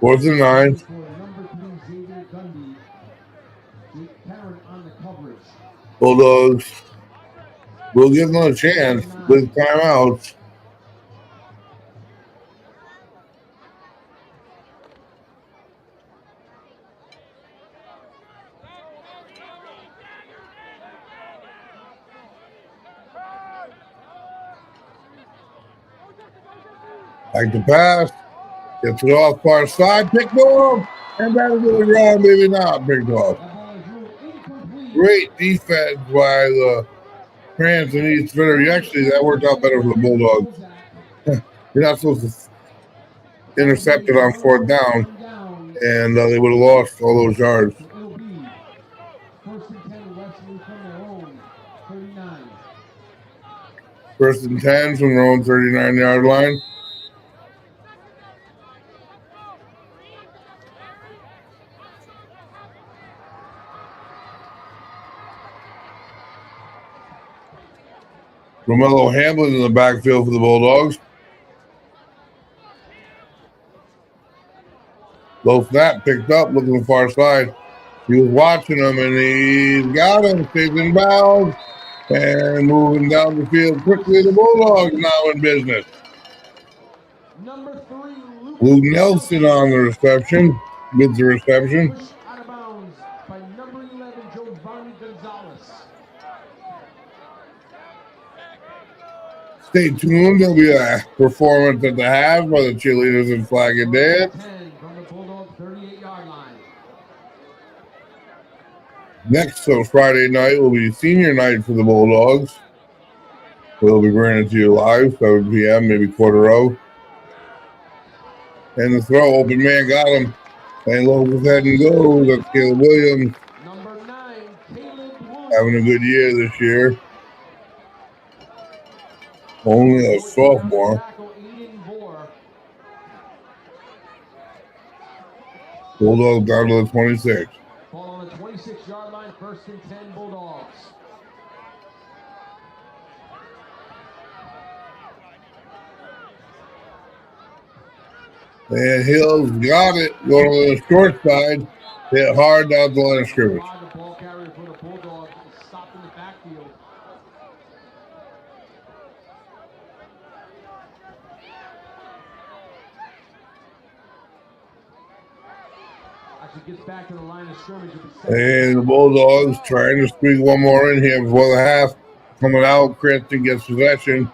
Fourth and 9. For number 3, Xavier Gundy. Jake Parent on the coverage. Bulldogs will give them a chance with timeouts. Like the pass. Gets it off far side. Picked off. And that'll do the ground. Maybe not picked off. Great defense by the Cranston East Fitter. Actually, that worked out better for the Bulldogs. You're not supposed to intercept it on 4th down. And they would have lost all those yards. It'll be 1st and 10, Westerly from their own 39. 1st and 10 from their own 39-yard line. Romello Hamlin in the backfield for the Bulldogs. Low snap picked up, looking the far side. He was watching him, and he's got him. Taking bounds and moving down the field quickly. The Bulldogs now in business. Number 3, Luke Nelson on the reception. Gets the reception. Push out of bounds by number 11, Giovanni Gonzalez. Stay tuned. There'll be a performance at the half by the cheerleaders in flag and dance. 10 from the Bulldog 38-yard line. Next, so Friday night will be senior night for the Bulldogs. We'll be bringing it to you live, 7 p.m., maybe 4:00. And the throw, open man got him. And low with head and goes. That's Caleb Williams. Number 9, Caleb Wood. Having a good year this year. Only a sophomore. Bulldogs down to the 26. Ball on the 26-yard line, 1st and 10 Bulldogs. And Hill's got it going on the short side. Hit hard down the line of scrimmage. The ball carrier for the Bulldogs is stopped in the backfield. As he gets back to the line of scrimmage, and the Bulldogs trying to squeeze one more in here before the half. Coming out, Cranston gets possession.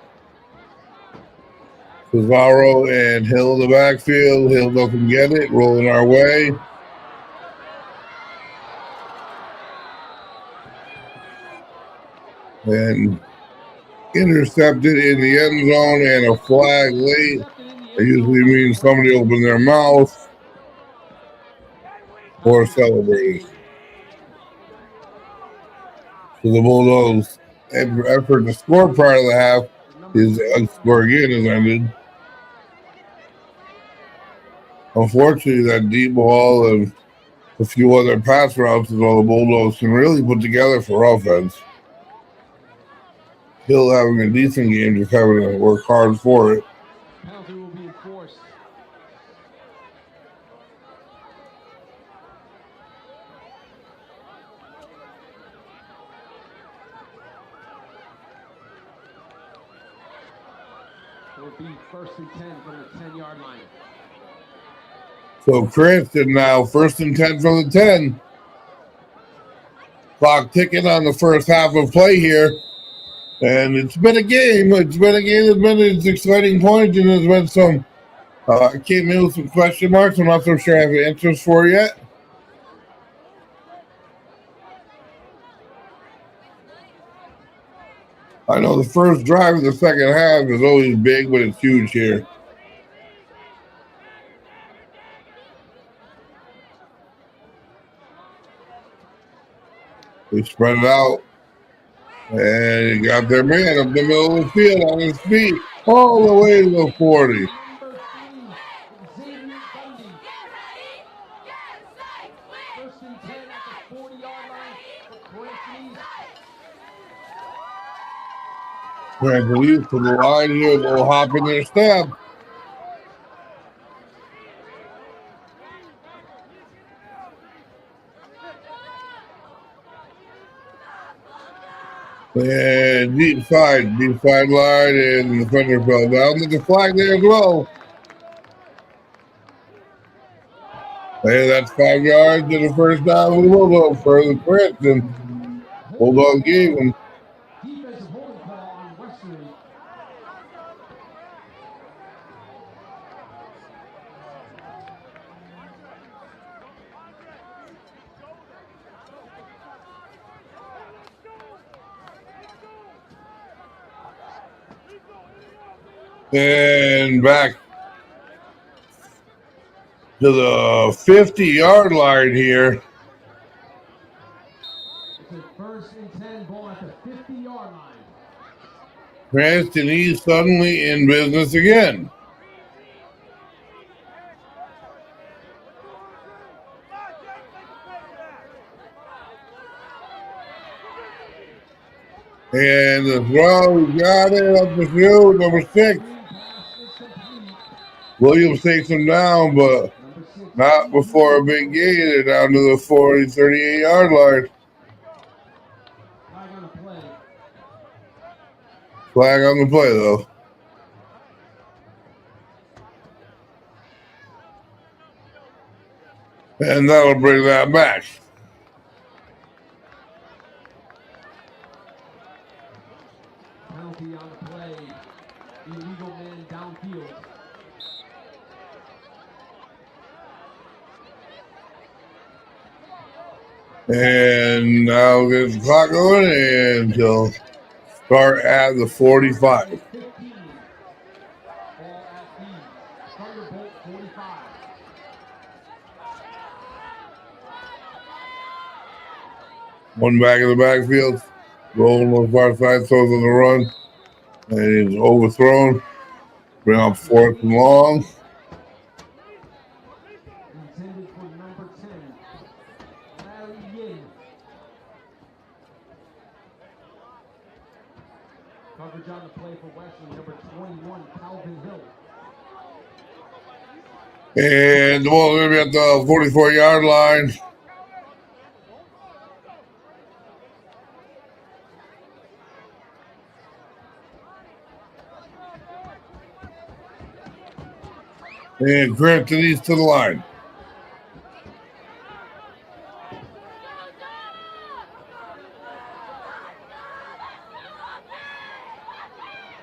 Pizarro and Hill in the backfield. Hill doesn't get it. Rolling our way. And intercepted in the end zone and a flag late. It usually means somebody opened their mouth or celebrated. So the Bulldogs' effort to score prior to the half is score again is ended. Unfortunately, that deep ball and a few other pass routes is all the Bulldogs can really put together for offense. Hill having a decent game, just having to work hard for it. penalty will be enforced. It will be 1st and 10 from the 10-yard line. So Cranston now 1st and 10 from the 10. Clock ticking on the first half of play here. And it's been a game. It's been its exciting point, and there's been some came in with some question marks. I'm not so sure I have answers for yet. I know the first drive of the second half is always big, but it's huge here. They spread it out. And he got their man up the middle of the field on his feet all the way to the 40. Cranston East to the line here, they'll hop in their step. And deep side line, and the defender fell down. There's a flag there as well. And that's 5 yards to the first down with the Bulldogs for the Cranston. Bulldog gave him. Defensive holding call on Westerly. And back to the 50-yard line here. It's a 1st and 10 ball at the 50-yard line. Cranston East suddenly in business again. And the throw, got it up the field, number 6. Williams takes him down, but not before a big gain. They're down to the 40, 38-yard line. Flag on the play. Flag on the play, though. And that'll bring that back. Penalty on the play. Illegal man downfield. And now there's the clock going until start at the 45. 15. Ball at the Thunderbolt 45. One back in the backfield. Rolling on the far side, throws on the run. And he's overthrown. Bring up 4th and long. Intended for number 10. Larry Yin. Coverage on the play for Wesley, number 21, Calvin Hill. And the ball going to be at the 44-yard line. And Cranston East to the line.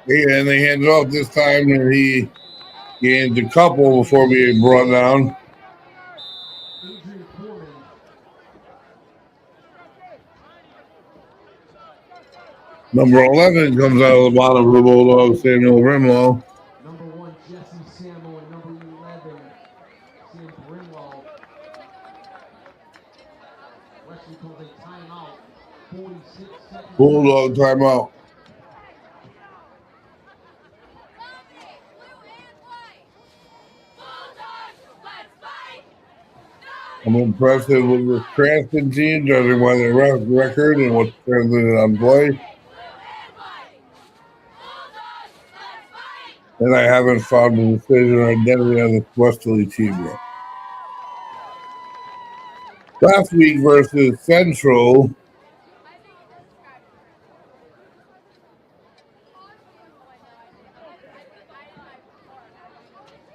And they hand it off this time, and he gained a couple before being brought down. Number 11 comes out of the bottom of the Bulldogs, Samuel Rimlow. Number 1, Jesse Samuel, and number 11, Sam Brimlow. Wesley calls a timeout. 46 seconds. Bulldog timeout. I'm impressed with this Cranston team, judging by their record and what's translated on play. And I haven't found the decision or identity on this Westerly team yet. Last week versus Central,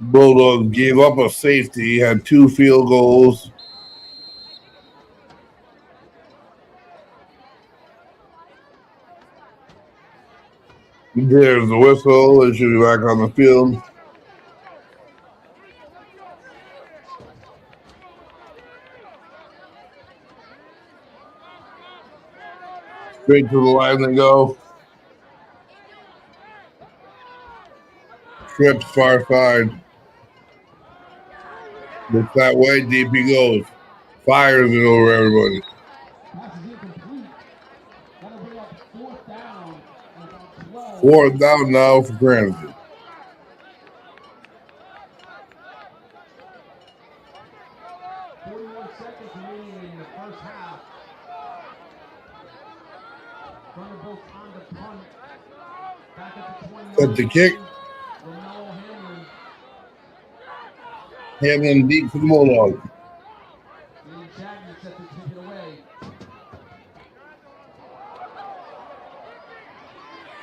Bulldogs gave up a safety, had 2 field goals. There's the whistle. They should be back on the field. Straight to the line they go. Trips far side. Looks that way, deep he goes. Fires it over everybody. Pass is incomplete. That'll bring up 4th down. And about 12. 4th down now for Cranston. Seconds remaining in the first half. Thunderbolts on the punt. Back at the 20. Set the kick. Hamlin deep for the Bulldogs.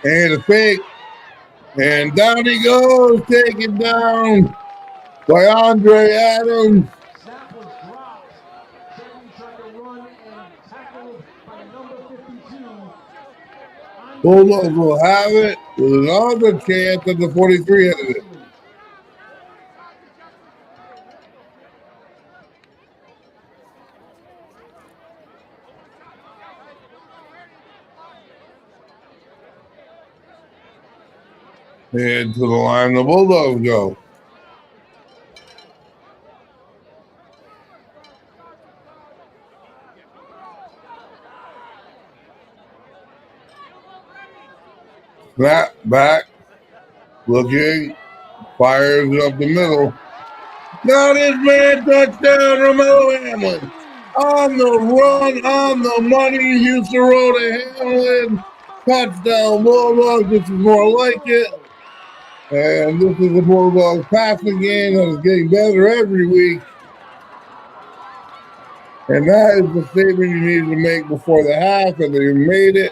And a fake. And down he goes, taken down by Andre Adams. Snap was dropped. Chevy tried to run and tackled by number 52. Bulldogs will have it with another chance at the 43 headed it. And to the line the Bulldogs go. Snap back, looking, fires up the middle. Got his man, touchdown, Romelo Hamlin. On the run, on the money, Houston Road to Hamlin. Touchdown, Bulldogs. This is more like it. And this is the Bulldogs passing game that is getting better every week. And that is the statement you needed to make before the half, and they made it.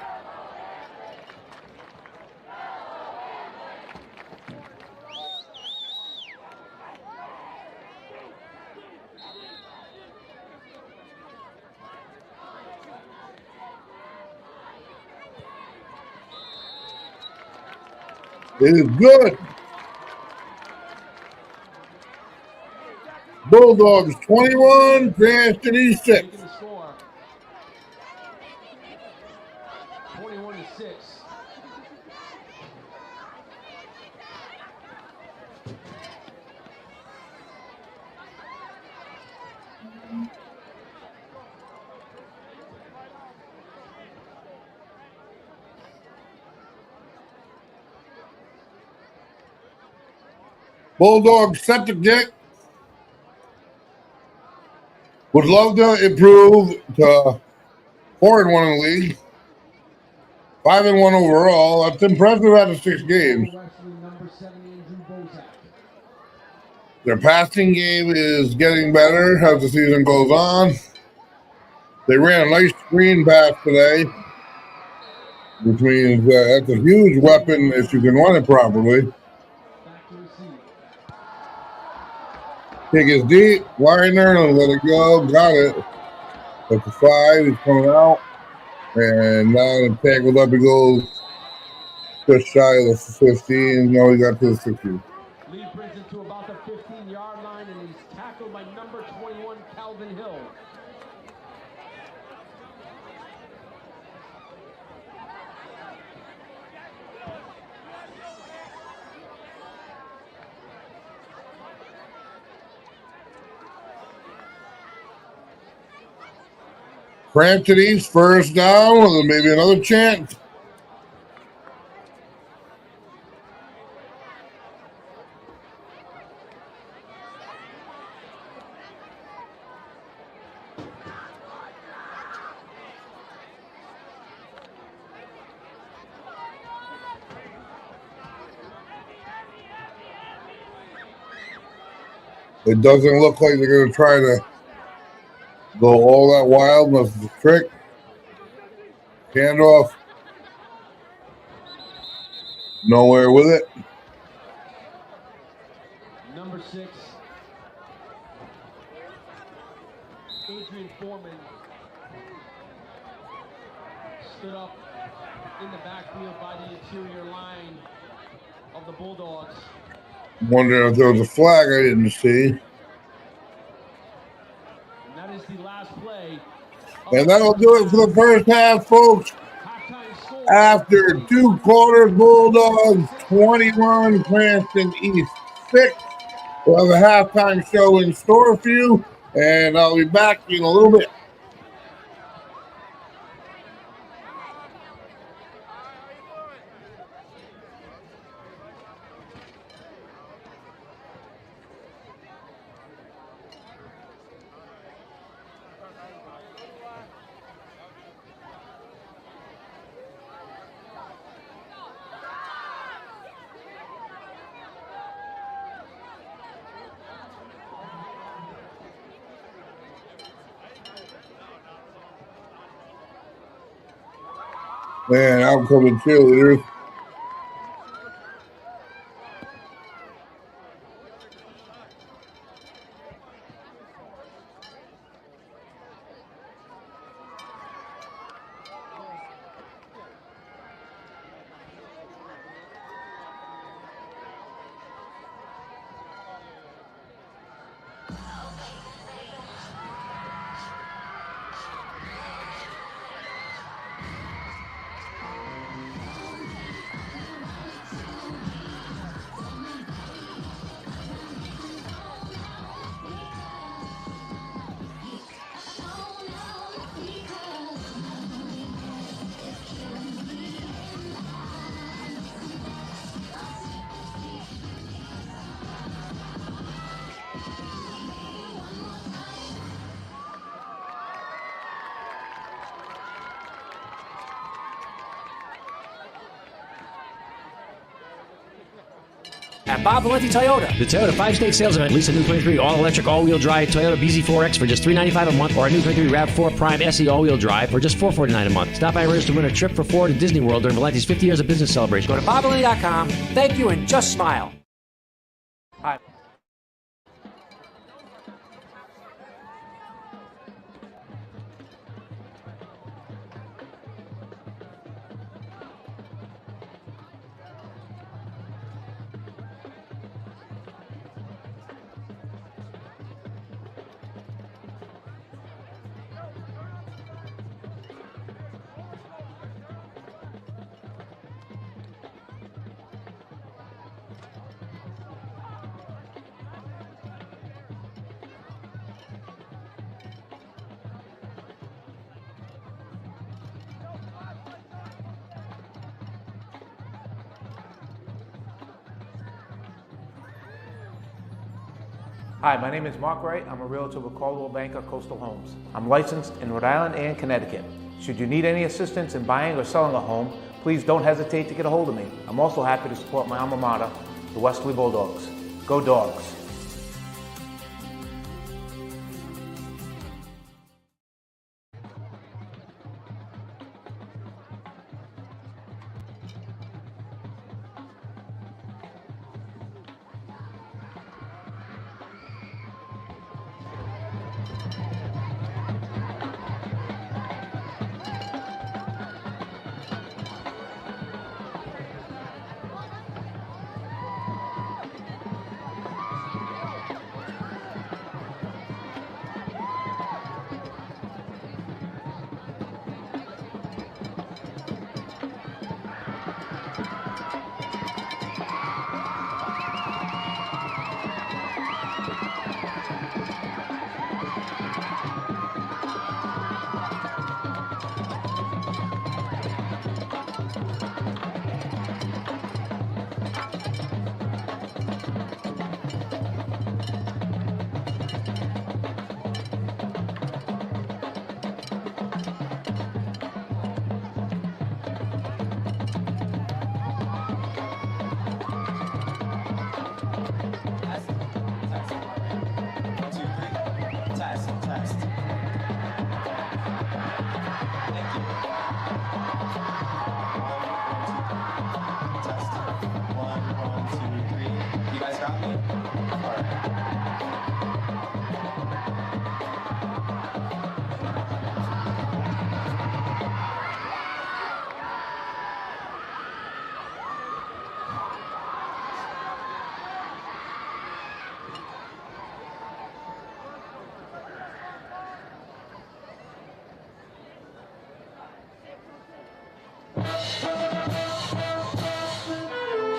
It is good. Bulldogs 21, Cranston East 6. 21-6. Bulldogs set the kick. Would love to improve to 4-1 in the league. 5-1 overall. That's impressive out of 6 games. Their passing game is getting better as the season goes on. They ran a nice screen pass today, which means that's a huge weapon if you can run it properly. Kick is deep. Weiner, let it go. Got it. At the 5, he's coming out. And now the tangled up, he goes just shy of the 15. No, he got to the 16. Lee brings it to about the 15-yard line, and he's tackled by number 21, Calvin Hill. Cranston East first down, and maybe another chance. It doesn't look like they're going to try to go all that wild unless it's a trick. Handoff. Nowhere with it. Number 6, Adrian Foreman, stood up in the backfield by the interior line of the Bulldogs. Wondering if there was a flag I didn't see. And that is the last play. And that'll do it for the first half, folks. After 2 quarters, Bulldogs 21, Cranston East 6. We'll have a halftime show in store for you, and I'll be back in a little bit. Man, out coming cheerleaders. At Bob Valenti Toyota. The Toyota 5-state sales event. Lease a new 23 all-electric, all-wheel drive Toyota BZ4X for just $395 a month, or a new 23 RAV4 Prime SE all-wheel drive for just $449 a month. Stop by Riz to win a trip for 4 to Disney World during Valenti's 50 years of business celebration. Go to BobValenti.com. Thank you and just smile. Hi. Hi, my name is Mark Wright. I'm a realtor with Caldwell Banker Coastal Homes. I'm licensed in Rhode Island and Connecticut. Should you need any assistance in buying or selling a home, please don't hesitate to get a hold of me. I'm also happy to support my alma mater, the Westerly Bulldogs. Go Dogs!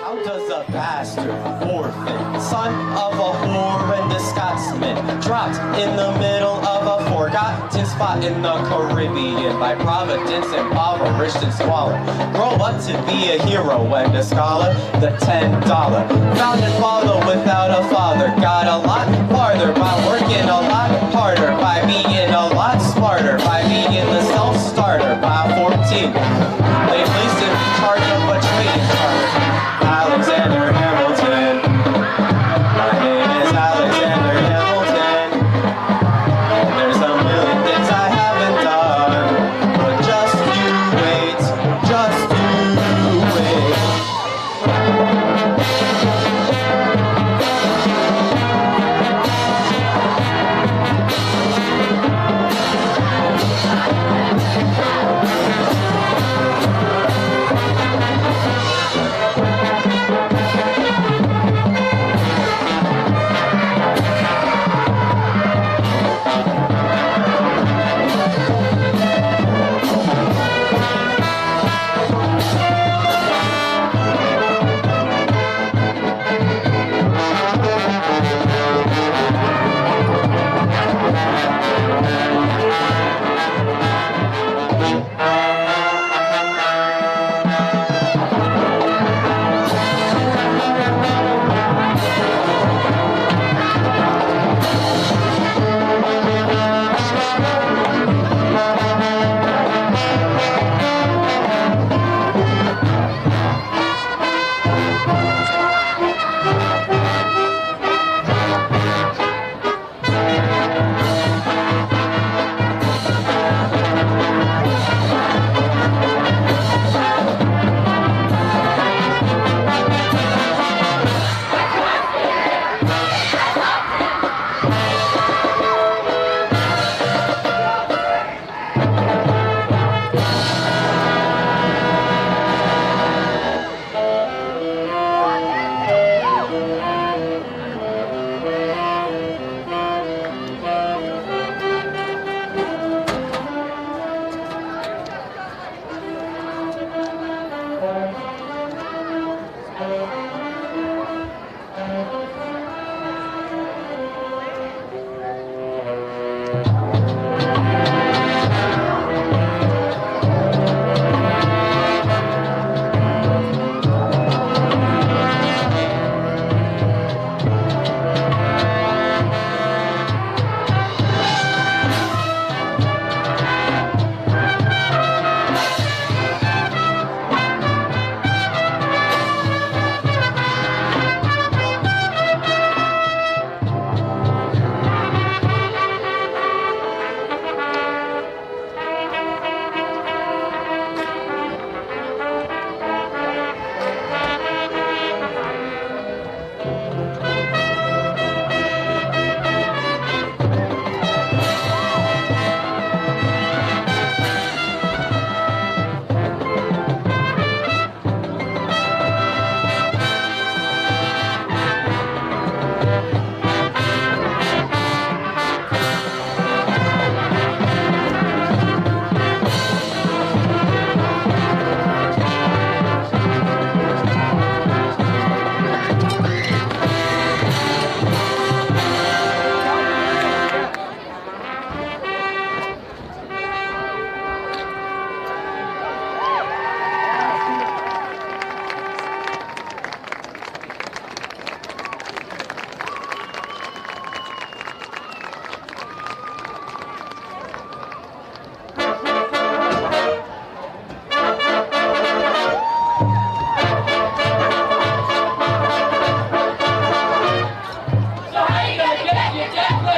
How does a bastard orphan, son of a horrendous Scotsman, dropped in the middle of a forgotten spot in the Caribbean by Providence, impoverished and squalor, grow up to be a hero and a scholar? The $10 found and follow without a father, got a lot farther by working a lot harder, by being a lot smarter, by being the self-starter. By 14, they placed him in charge of a trading charge. Alexander Hamilton. My name is Alexander Hamilton. And there's a million things I haven't done. But just you wait. Just you wait.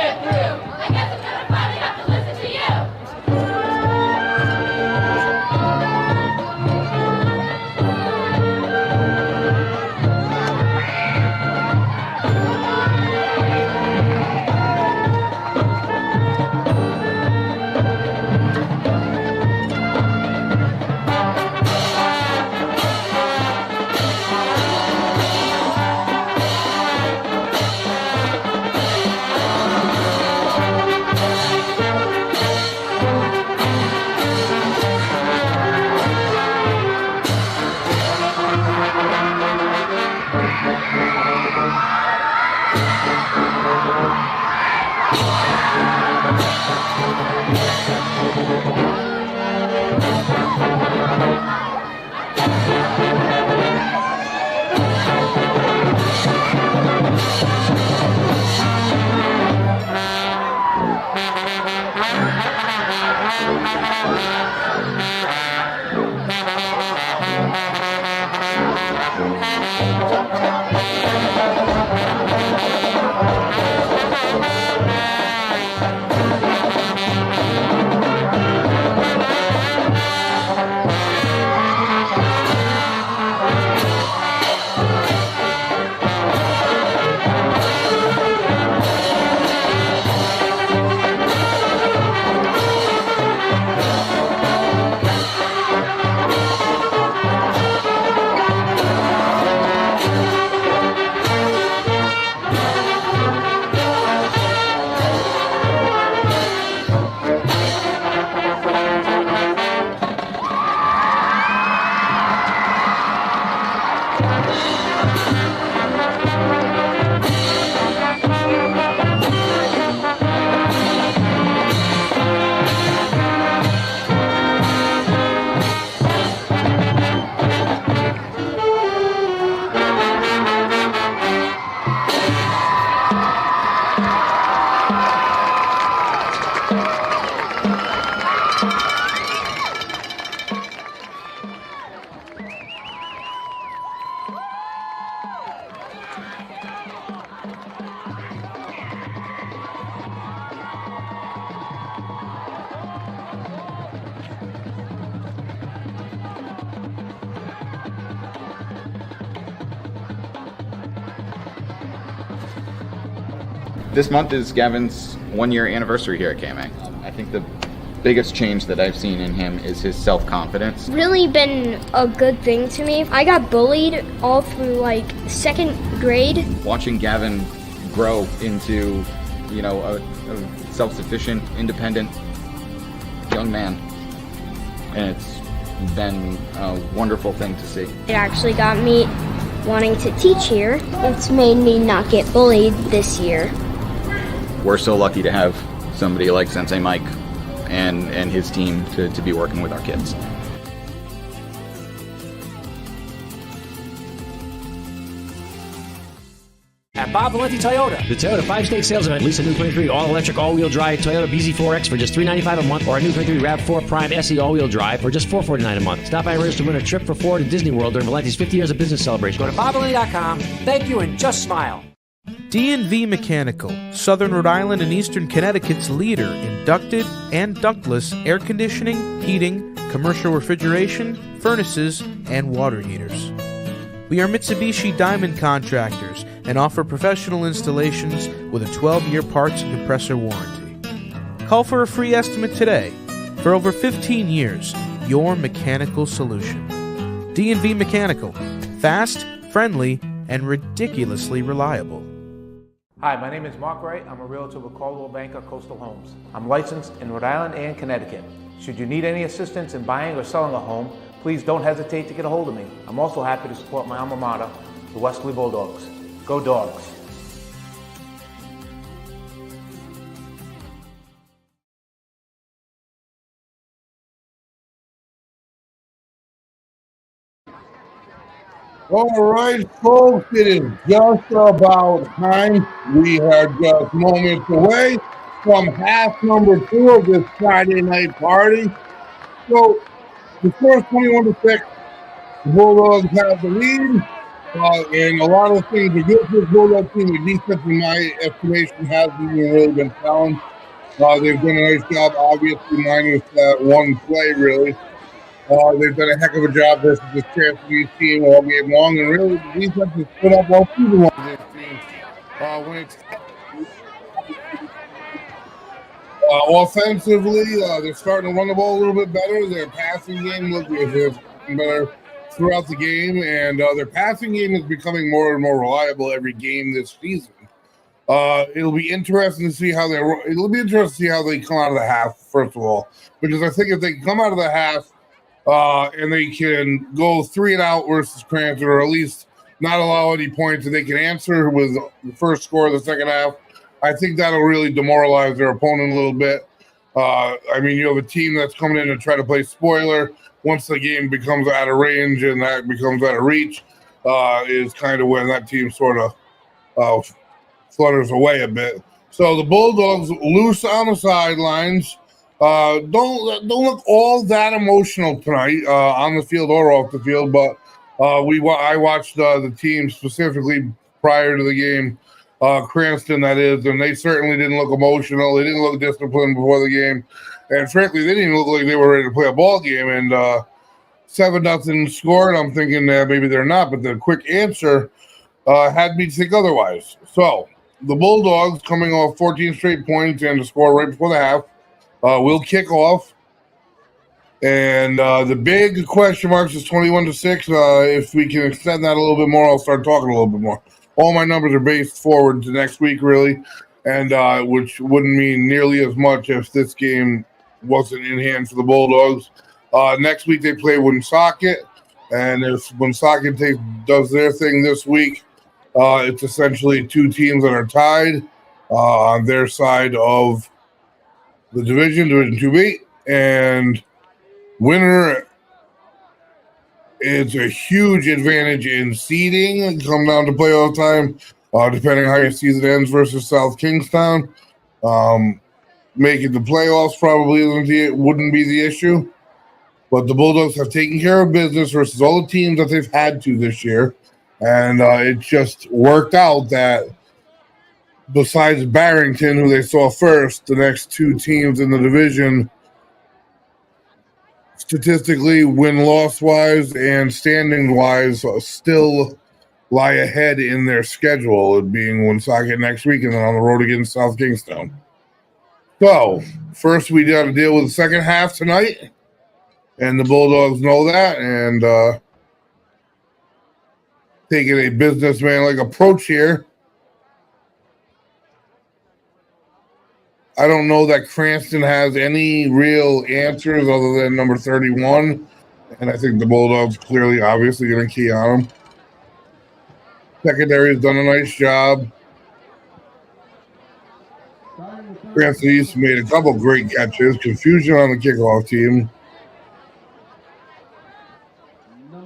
it through. I guess I'm gonna finally have to listen to you. This month is Gavin's 1-year anniversary here at KMA. I think the biggest change that I've seen in him is his self-confidence. Really been a good thing to me. I got bullied all through like second grade. Watching Gavin grow into, a self-sufficient, independent young man. And it's been a wonderful thing to see. It actually got me wanting to teach here. It's made me not get bullied this year. We're so lucky to have somebody like Sensei Mike and his team to be working with our kids. At Bob Valenti Toyota, the Toyota 5-state sales event. Lease a new 23 all-electric, all-wheel drive Toyota BZ4X for just $395 a month, or a new 23 RAV4 Prime SE all-wheel drive for just $449 a month. Stop by and register to win a trip for 4 to Disney World during Valenti's 50 years of business celebration. Go to bobvalenti.com. Thank you and just smile. D&V Mechanical, Southern Rhode Island and Eastern Connecticut's leader in ducted and ductless air conditioning, heating, commercial refrigeration, furnaces, and water heaters. We are Mitsubishi Diamond Contractors and offer professional installations with a 12-year parts and compressor warranty. Call for a free estimate today. For over 15 years, your mechanical solution. D&V Mechanical, fast, friendly, and ridiculously reliable. Hi, my name is Mark Wright. I'm a realtor with Caldwell Banker Coastal Homes. I'm licensed in Rhode Island and Connecticut. Should you need any assistance in buying or selling a home, please don't hesitate to get a hold of me. I'm also happy to support my alma mater, the Westerly Bulldogs. Go Dogs! All right, folks, it is just about time. We are just moments away from half number 2 of this Friday night party. So, the first 21-6, the Bulldogs have the lead. And a lot of things are good for the Bulldog team. The defense, in my estimation, hasn't even really been found. They've done a nice job, obviously, minus that one play, really. They've done a heck of a job versus this Cranston team all game long, and really, the defense has stood up all season long for this team. When it's offensively, they're starting to run the ball a little bit better. Their passing game looks better throughout the game, and their passing game is becoming more and more reliable every game this season. It'll be interesting to see how they. It'll be interesting to see how they come out of the half. First of all, because I think if they come out of the half and they can go 3 and out versus Cranston, or at least not allow any points that they can answer with the first score of the second half, I think that'll really demoralize their opponent a little bit. I mean, you have a team that's coming in to try to play spoiler. Once the game becomes out of range and that becomes out of reach, is kind of when that team sort of flutters away a bit. So the Bulldogs loose on the sidelines. Don't look all that emotional tonight on the field or off the field, but I watched the team specifically prior to the game, Cranston that is, and they certainly didn't look emotional. They didn't look disciplined before the game, and frankly, they didn't look like they were ready to play a ball game. And 7-0 scored. I'm thinking that maybe they're not, but the quick answer had me think otherwise. So the Bulldogs, coming off 14 straight points and to score right before the half, will kick off. And the big question marks is 21-6. If we can extend that a little bit more, I'll start talking a little bit more. All my numbers are based forward to next week, really, and which wouldn't mean nearly as much if this game wasn't in hand for the Bulldogs. Next week they play Woonsocket, and if Woonsocket does their thing this week, it's essentially 2 teams that are tied on their side of the Division 2B, and winner is a huge advantage in seeding. Come down to playoff time, depending on how your season ends versus South Kingstown. Making the playoffs probably wouldn't be the issue, but the Bulldogs have taken care of business versus all the teams that they've had to this year. And it just worked out that besides Barrington, who they saw first, the next 2 teams in the division, statistically, win-loss wise and standing wise, still lie ahead in their schedule, it being Woonsocket next week and then on the road against South Kingstown. So, first we got to deal with the second half tonight, and the Bulldogs know that, and taking a businessman-like approach here. I don't know that Cranston has any real answers other than number 31, and I think the Bulldogs clearly, obviously, going to key on him. Secondary has done a nice job. Cranston East made a couple great catches. Confusion on the kickoff team.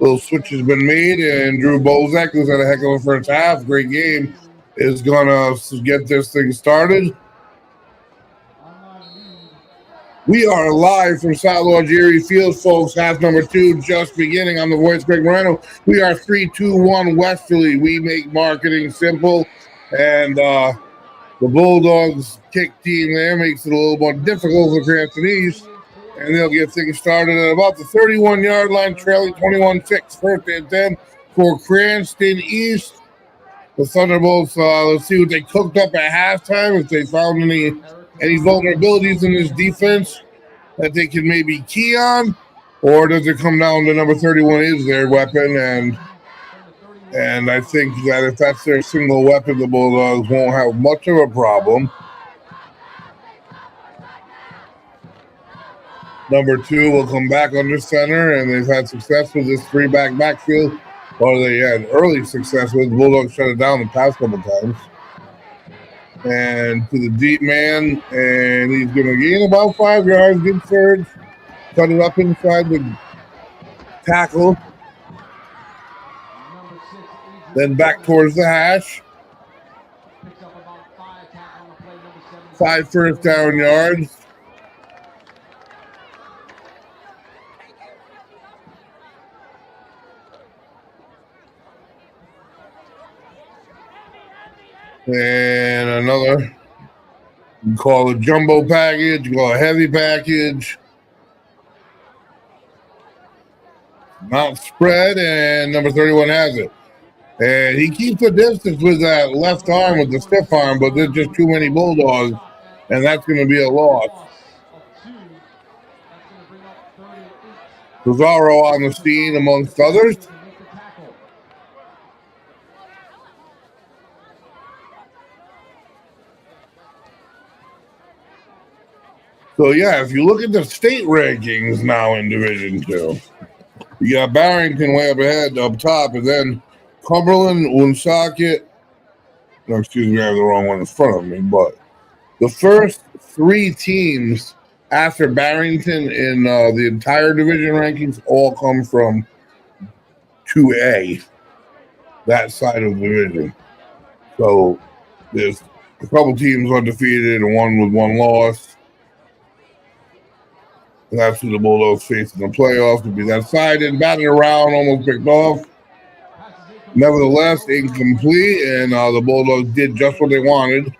Little switch has been made, and Drew Bozak, who's had a heck of a first half, great game, is going to get this thing started. We are live from South Lodge Erie Field, folks. Half number 2 just beginning. I'm the voice, Greg Moreno. We are 3-2-1 Westerly. We make marketing simple, and the Bulldogs kick team there makes it a little more difficult for Cranston East, and they'll get things started at about the 31-yard line, trailing 21-6. First and 10 for Cranston East. The Thunderbolts, let's see what they cooked up at halftime, if they found any vulnerabilities in this defense that they can maybe key on, or does it come down to number 31 is their weapon, and I think that if that's their single weapon, the Bulldogs won't have much of a problem. Number 2 will come back under center, and they've had success with this 3-back backfield, or they had early success with. The Bulldogs shut it down the past couple times. And to the deep man, and he's going to gain about 5 yards, good surge, cut it up inside the tackle, then back towards the hash. 5 first down yards. And another, you call a jumbo package, you call a heavy package. Not spread, and number 31 has it. And he keeps the distance with that left arm, with the stiff arm, but there's just too many Bulldogs, and that's going to be a loss. Pizarro on the scene amongst others. So, yeah, if you look at the state rankings now in Division 2, you got Barrington way up ahead, up top, and then Cumberland, Woonsocket. No, excuse me, I have the wrong one in front of me, but the first three teams after Barrington in the entire division rankings all come from 2A, that side of the division. So there's a couple teams undefeated and one with one loss. And that's who the Bulldogs face in the playoffs, to be that side. And batted around, almost picked off. Nevertheless, incomplete, and the Bulldogs did just what they wanted.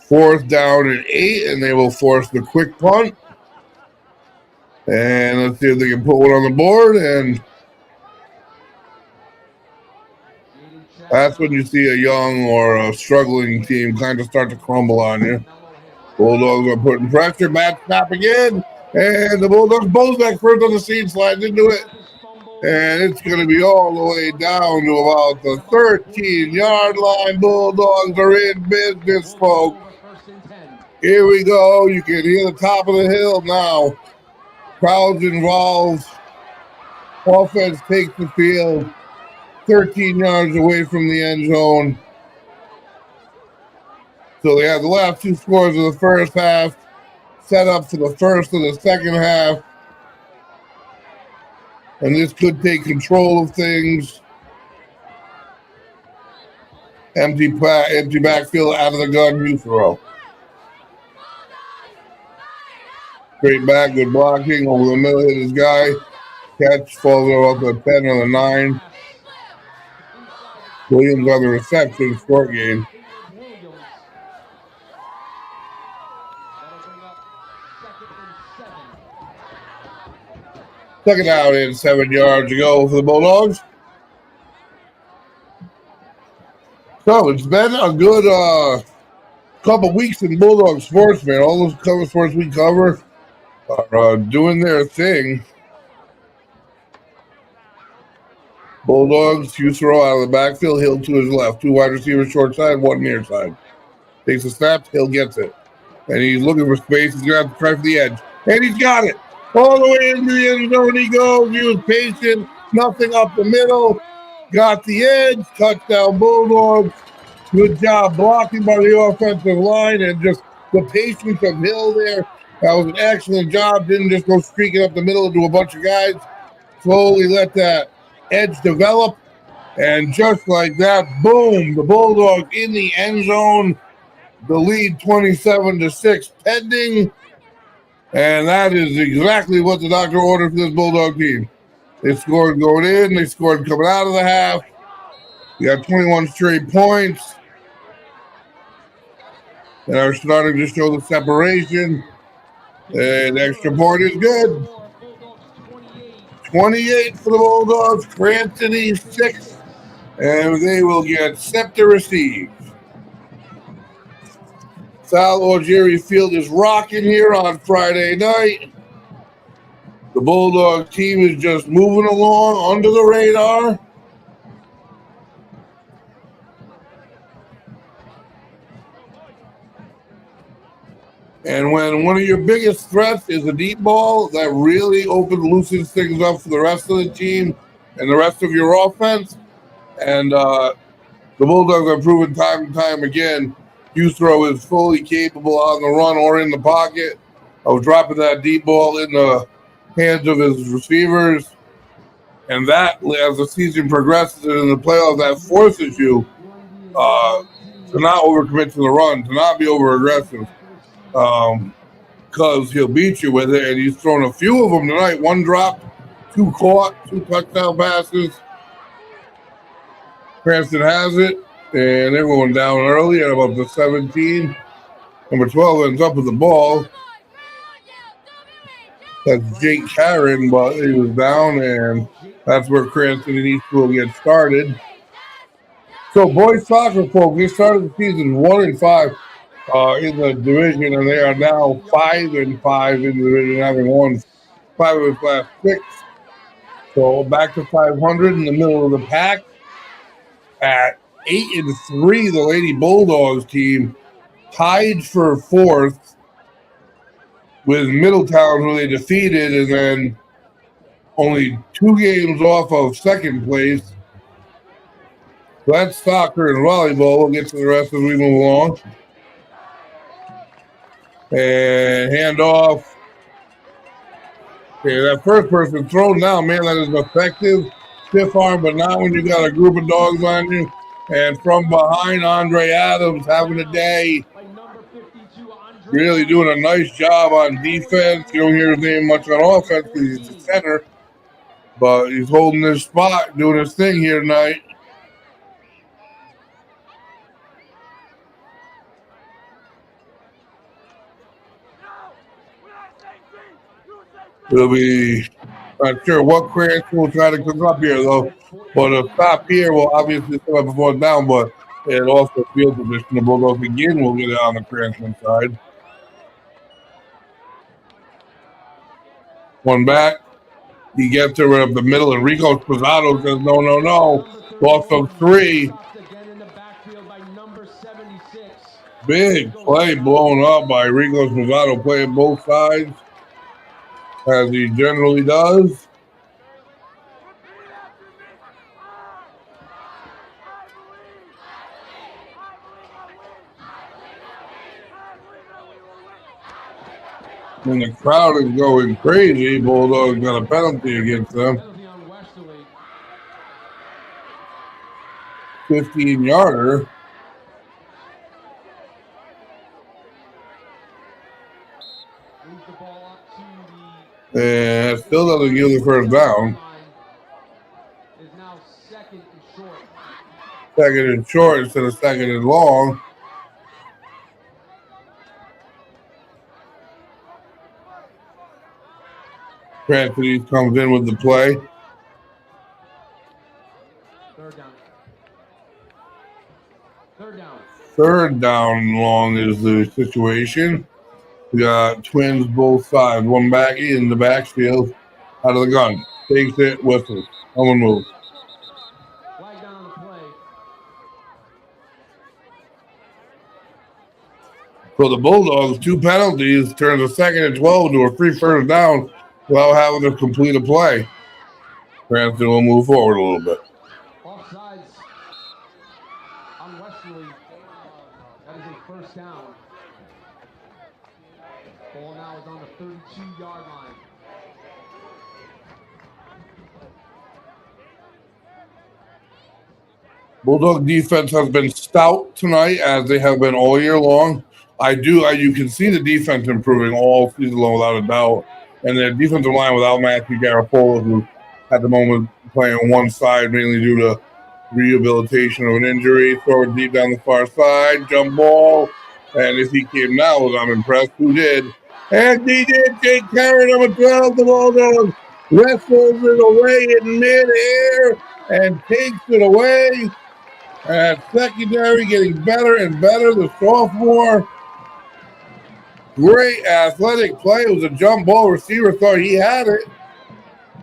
4th down and 8, and they will force the quick punt. And let's see if they can put one on the board. And that's when you see a young or a struggling team kind of start to crumble on you. Bulldogs are putting pressure, bad snap again. And the Bulldogs, Bozak first on the scene, slides into it. And it's going to be all the way down to about the 13-yard line. Bulldogs are in business, folks. Here we go. You can hear the top of the hill now. Crowds involved. Offense takes the field. 13 yards away from the end zone. So they have the last two scores of the first half set up for the first of the second half. And this could take control of things. Empty backfield out of the gun, you throw. Straight back, good blocking over the middle, hit his guy. Catch, falls off the 10 or the 9. Williams on the reception, short game. Second out in 7 yards to go for the Bulldogs. So it's been a good couple weeks in Bulldog sports, man. All those cover sports we cover are doing their thing. Bulldogs, Husero out of the backfield, Hill to his left. 2 wide receivers short side, 1 near side. Takes a snap, Hill gets it. And he's looking for space. He's going to have to try for the edge. And he's got it. All the way into the end zone he goes. He was patient. Nothing up the middle. Got the edge. Touchdown Bulldogs. Good job blocking by the offensive line and just the patience of Hill there. That was an excellent job. Didn't just go streaking up the middle into a bunch of guys. Slowly let that edge develop. And just like that, boom, the Bulldogs in the end zone. The lead 27-6 pending. And that is exactly what the doctor ordered for this Bulldog team. They scored going in. They scored coming out of the half. You got 21 straight points. And are starting to show the separation. And the extra point is good. 28 for the Bulldogs. Cranston 6. And they will get set to receive. Sal Jerry Field is rocking here on Friday night. The Bulldog team is just moving along under the radar. And when one of your biggest threats is a deep ball, that really loosens things up for the rest of the team and the rest of your offense. And the Bulldogs have proven time and time again, Husero is fully capable on the run or in the pocket of dropping that deep ball in the hands of his receivers. And that, as the season progresses and in the playoffs, that forces you to not overcommit to the run, to not be over-aggressive. Because he'll beat you with it, and he's thrown a few of them tonight. 1 drop, 2 caught, 2 touchdown passes. Cranston has it, and they're going down early at about the 17. Number 12 ends up with the ball. That's Jake Karen, but he was down, and that's where Cranston and East will get started. So, boys soccer, folks, they started the season 1-5 in the division, and they are now 5-5 in the division, having won 5 of his last 6. So, back to 500 in the middle of the pack. At 8-3, the Lady Bulldogs team tied for 4th with Middletown, who they defeated, and then only 2 games off of 2nd place. So that's soccer and volleyball. We'll get to the rest as we move along. And hand off. Okay, that first person thrown down, man, that is effective. Stiff arm, but not when you got a group of dogs on you. And from behind, Andre Adams having a day. Really doing a nice job on defense. You don't hear his name much on offense because he's the center. But he's holding his spot, doing his thing here tonight. It'll be not sure what Cranston will try to cook up here, though. But a stop here will obviously come up before down, but it also field position. The Bulldogs again will get it on the Cranston side. One back. He gets it right up the middle, and Rico Posado says, no. Loss of 3. Big play blown up by Rico Posado, playing both sides, as he generally does. And the crowd is going crazy. Bulldogs got a penalty against them. 15-yarder. And still doesn't give the first down. Second and short instead of second and long. Cranston comes in with the play. Third down long is the situation. We got twins both sides. One back in the backfield out of the gun. Takes it, whistles. No one moves. So the Bulldogs, 2 penalties, turns a 2nd and 12 into a free first down without having to complete a play. Cranston will move forward a little bit. Offsides on Westerly. That is a first down. Ball now is on the 32-yard line. Bulldog defense has been stout tonight, as they have been all year long. You can see the defense improving all season long without a doubt. And their defensive line without Matthew Garofolo, who at the moment playing on one side mainly due to rehabilitation of an injury. Throw it deep down the far side, jump ball. And if he came now, I'm impressed. Who did? And he did. Jake Karen, number 12, the Bulldogs wrestles it away in midair and takes it away. And secondary getting better and better. The sophomore. Great athletic play. It was a jump ball. Receiver thought he had it.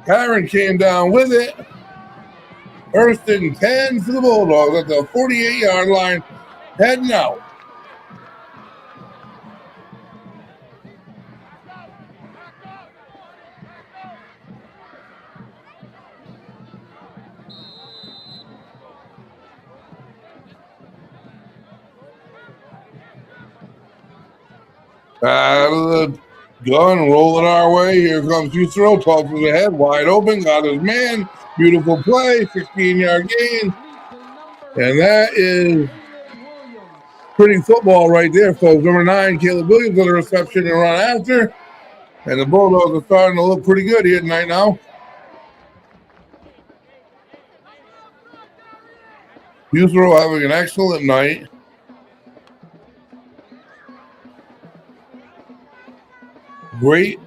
Karen came down with it. First and 10 for the Bulldogs at the 48-yard line, heading out. Out of the gun, rolling our way. Here comes Fusero, tosses ahead, wide open, got his man. Beautiful play, 16-yard gain. And that is pretty football right there, folks. Number 9, Caleb Williams on the reception and run after. And the Bulldogs are starting to look pretty good here tonight now. Uthero having an excellent night. Great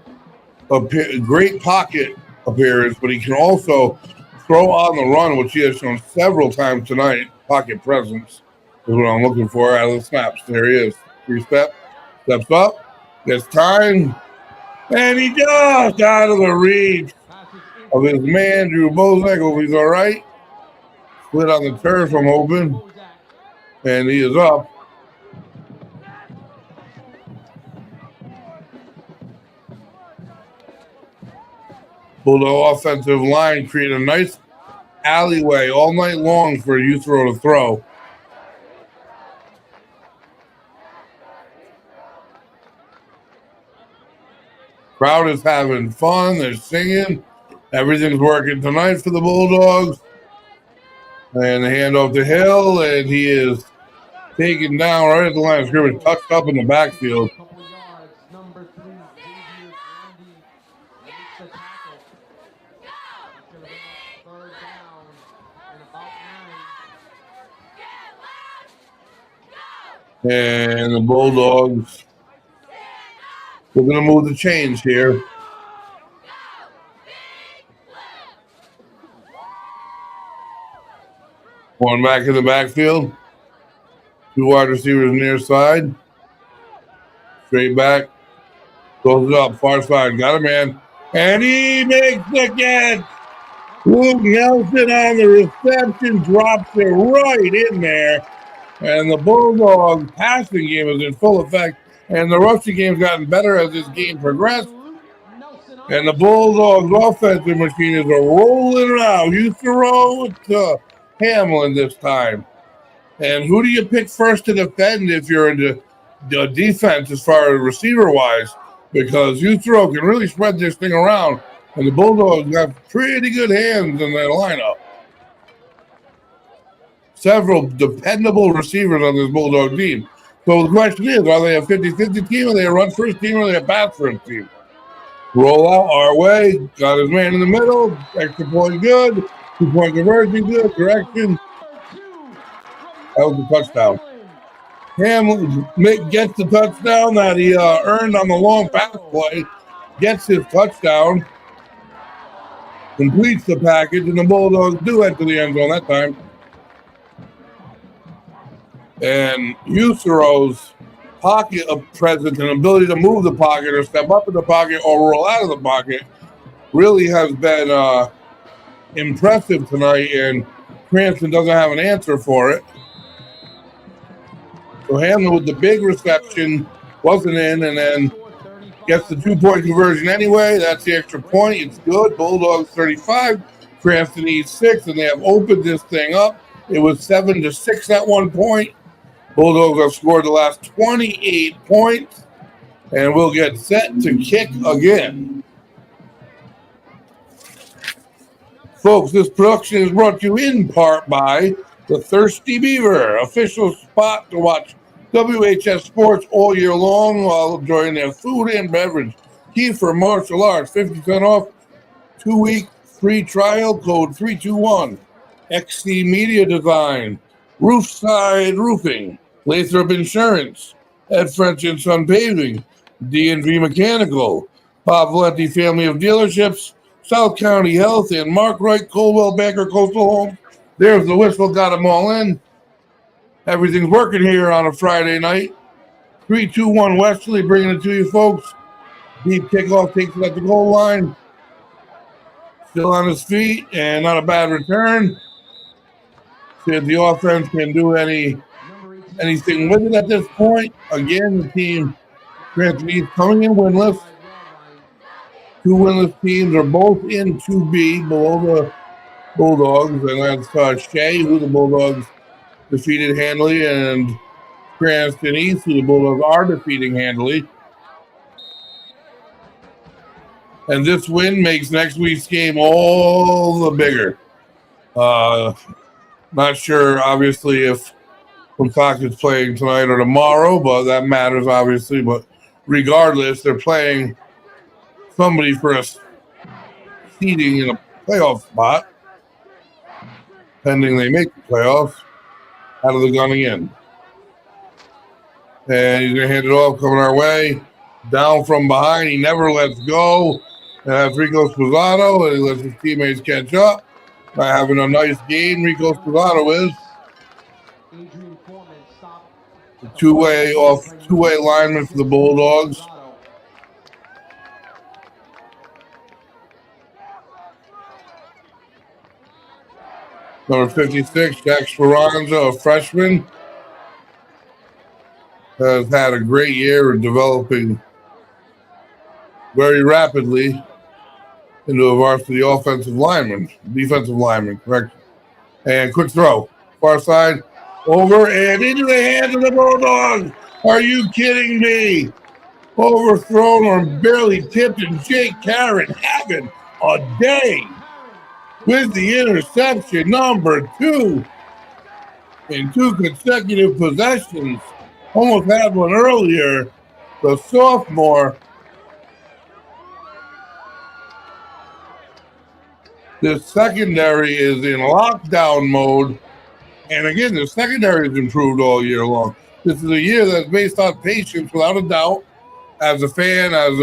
pocket appearance, but he can also throw on the run, which he has shown several times tonight. Pocket presence is what I'm looking for out of the snaps. There he is. Steps up, gets time, and he just out of the reach of his man, Drew Bozak. Hope he's all right. Split on the turf from open, and he is up. Bulldog offensive line created a nice alleyway all night long for Uthero to throw. Crowd is having fun. They're singing. Everything's working tonight for the Bulldogs. And the handoff to Hill, and he is taken down right at the line of scrimmage, tucked up in the backfield. And the Bulldogs, we're going to move the chains here. One back in the backfield. Two wide receivers near side. Straight back. Goes it up, far side. Got a man. And he makes the catch. Luke Nelson on the reception drops it right in there. And the Bulldogs passing game is in full effect. And the rushing game's gotten better as this game progressed. And the Bulldogs offensive machine is rolling around. Uthero to Hamlin this time. And who do you pick first to defend if you're in the defense as far as receiver-wise? Because Uthero can really spread this thing around. And the Bulldogs have pretty good hands in their lineup. Several dependable receivers on this Bulldog team. So the question is, are they a 50-50 team? Are they a run-first team? Or are they a pass-first team? Roll out our way. Got his man in the middle. Extra point good. 2-point conversion good. Correction. That was a touchdown. Hamlin gets the touchdown that he earned on the long pass play. Gets his touchdown. Completes the package, and the Bulldogs do enter the end zone that time. And Uthero's pocket of presence and ability to move the pocket or step up in the pocket or roll out of the pocket really has been impressive tonight, and Cranston doesn't have an answer for it. So Hamlin with the big reception wasn't in, and then gets the 2-point conversion anyway. That's the extra point. It's good. Bulldogs 35. Cranston needs 6, and they have opened this thing up. It was 7-6 at one point. Bulldogs have scored the last 28 points, and will get set to kick again. Folks, this production is brought to you in part by the Thirsty Beaver, official spot to watch WHS Sports all year long while enjoying their food and beverage. Key for martial arts, 50% off, 2-week free trial, code 321. XC Media Design, Roofside Roofing, Lathrop Insurance, Ed French and Son Paving, D&V Mechanical, Bob Valenti Family of Dealerships, South County Health, and Mark Wright, Coldwell Banker, Coastal Homes. There's the whistle, got them all in. Everything's working here on a Friday night. 3-2-1 Westerly bringing it to you, folks. Deep kickoff takes it at the goal line. Still on his feet, and not a bad return. See if the offense can do anything with it at this point. Again, the team Cranston East coming in winless. 2 winless teams are both in 2B below the Bulldogs, and that's Shea, who the Bulldogs defeated handily, and Cranston East, who the Bulldogs are defeating handily. And this win makes next week's game all the bigger. Not sure, obviously, if Woonsocket is playing tonight or tomorrow, but that matters, obviously. But regardless, they're playing somebody for a seeding in a playoff spot, pending they make the playoffs. out of the gun again. And he's going to hand it off, coming our way. Down from behind. He never lets go. And that's Rico Sposato, and he lets his teammates catch up. By having a nice game, Rico Sposato is. Two-way lineman for the Bulldogs. Number 56, Jack Speranza, a freshman, has had a great year of developing very rapidly into a varsity defensive lineman, correct? And quick throw, far side, over and into the hands of the Bulldogs. Are you kidding me? Overthrown or barely tipped, and Jake Karen having a day with the interception, number 2 in 2 consecutive possessions. Almost had one earlier. The sophomore. The secondary is in lockdown mode. And again, the secondary has improved all year long. This is a year that's based on patience, without a doubt. As a fan, and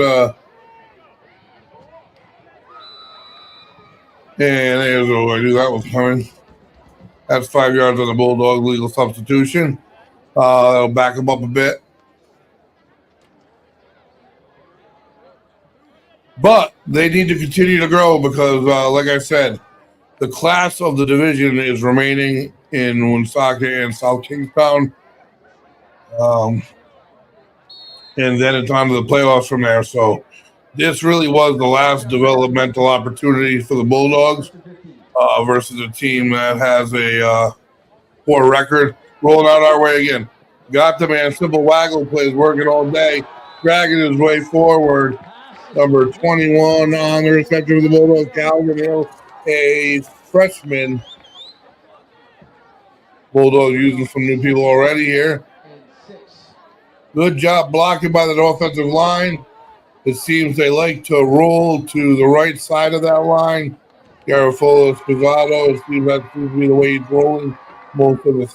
there's I knew that was coming. That's 5 yards on the Bulldog legal substitution. That'll back them up a bit. But they need to continue to grow because, like I said, the class of the division is remaining in Woonsocket and South Kingstown. And then it's on to the playoffs from there. So this really was the last developmental opportunity for the Bulldogs versus a team that has a poor record. Rolling out our way again. Got the man. Simple Waggle plays working all day, dragging his way forward. Number 21 on the reception of the Bulldogs, Calvin Hill, a freshman. Bulldogs using some new people already here. Good job blocking by the offensive line. It seems they like to roll to the right side of that line. Garofalo Sposato, it seems that seems to be the way he's rolling most of the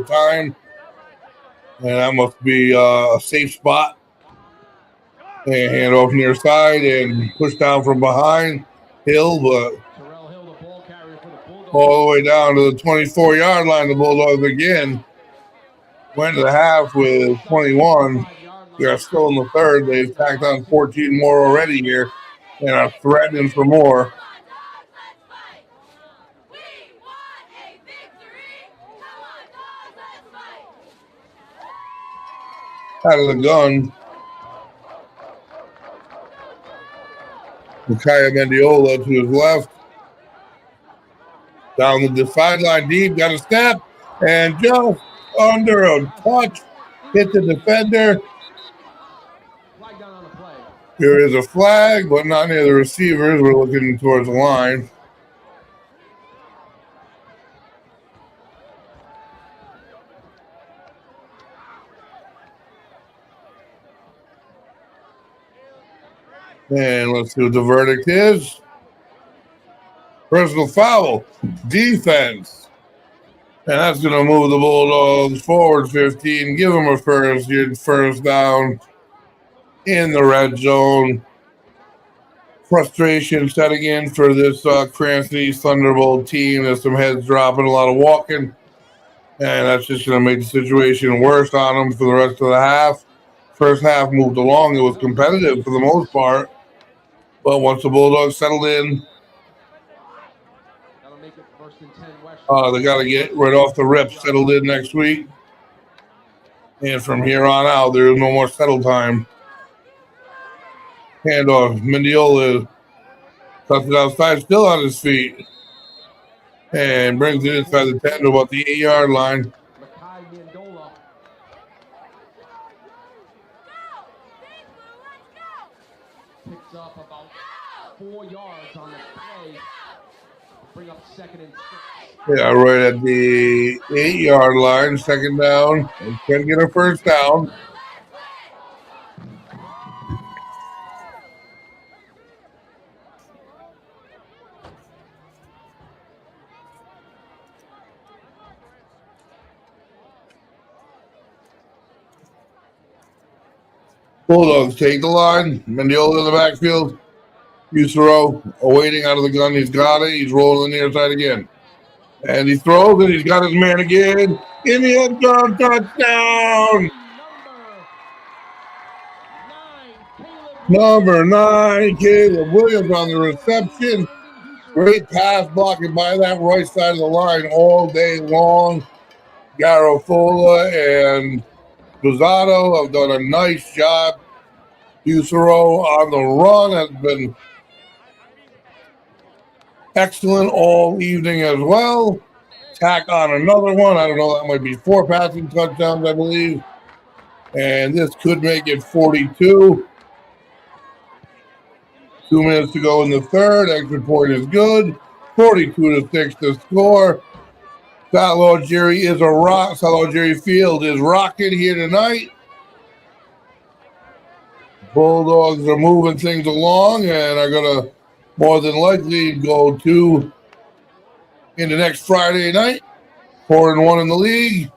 time. And that must be a safe spot. And hand off near side and push down from behind. Hill, but all the way down to the 24-yard line. The Bulldogs again went to the half with 21. They are still in the third. They've tacked on 14 more already here and are threatening for more. Out of the gun, Micaiah Mendiola to his left. Down the sideline deep, got a step, and just under a touch, hit the defender. There is a flag, but not near the receivers. We're looking towards the line. And let's see what the verdict is. Personal foul, defense. And that's going to move the Bulldogs forward 15, give them a first down in the red zone. Frustration setting in for this Cranston East Thunderbolt team. There's some heads dropping, a lot of walking. And that's just going to make the situation worse on them for the rest of the half. First half moved along. It was competitive for the most part. But once the Bulldogs settled in, they got to get right off the rip, settled in next week. And from here on out, there's no more settle time. Handoff. Mendiola cuts it outside, still on his feet. And brings it inside the 10 to about the 8-yard line. Picks up about 4 yards on the play. Bring up 2nd and 6. Yeah, right at the 8-yard line, second down. And can get a first down. Bulldogs take the line. Mendiola in the backfield. Usero awaiting out of the gun. He's got it. He's rolling the near side again. And he throws and he's got his man again. In the end zone, touchdown! Number 9, Caleb Williams on the reception. Great pass blocking by that right side of the line all day long. Garofola and Buzzado have done a nice job. Usero on the run has been excellent all evening as well. Tack on another one. I don't know, that might be 4 passing touchdowns, I believe. And this could make it 42. 2 minutes to go in the third. Extra point is good. 42-6 to score. South Jerry is a rock. South Jerry Field is rocking here tonight. Bulldogs are moving things along and are going to more than likely go to into next Friday night. 4-1 in the league.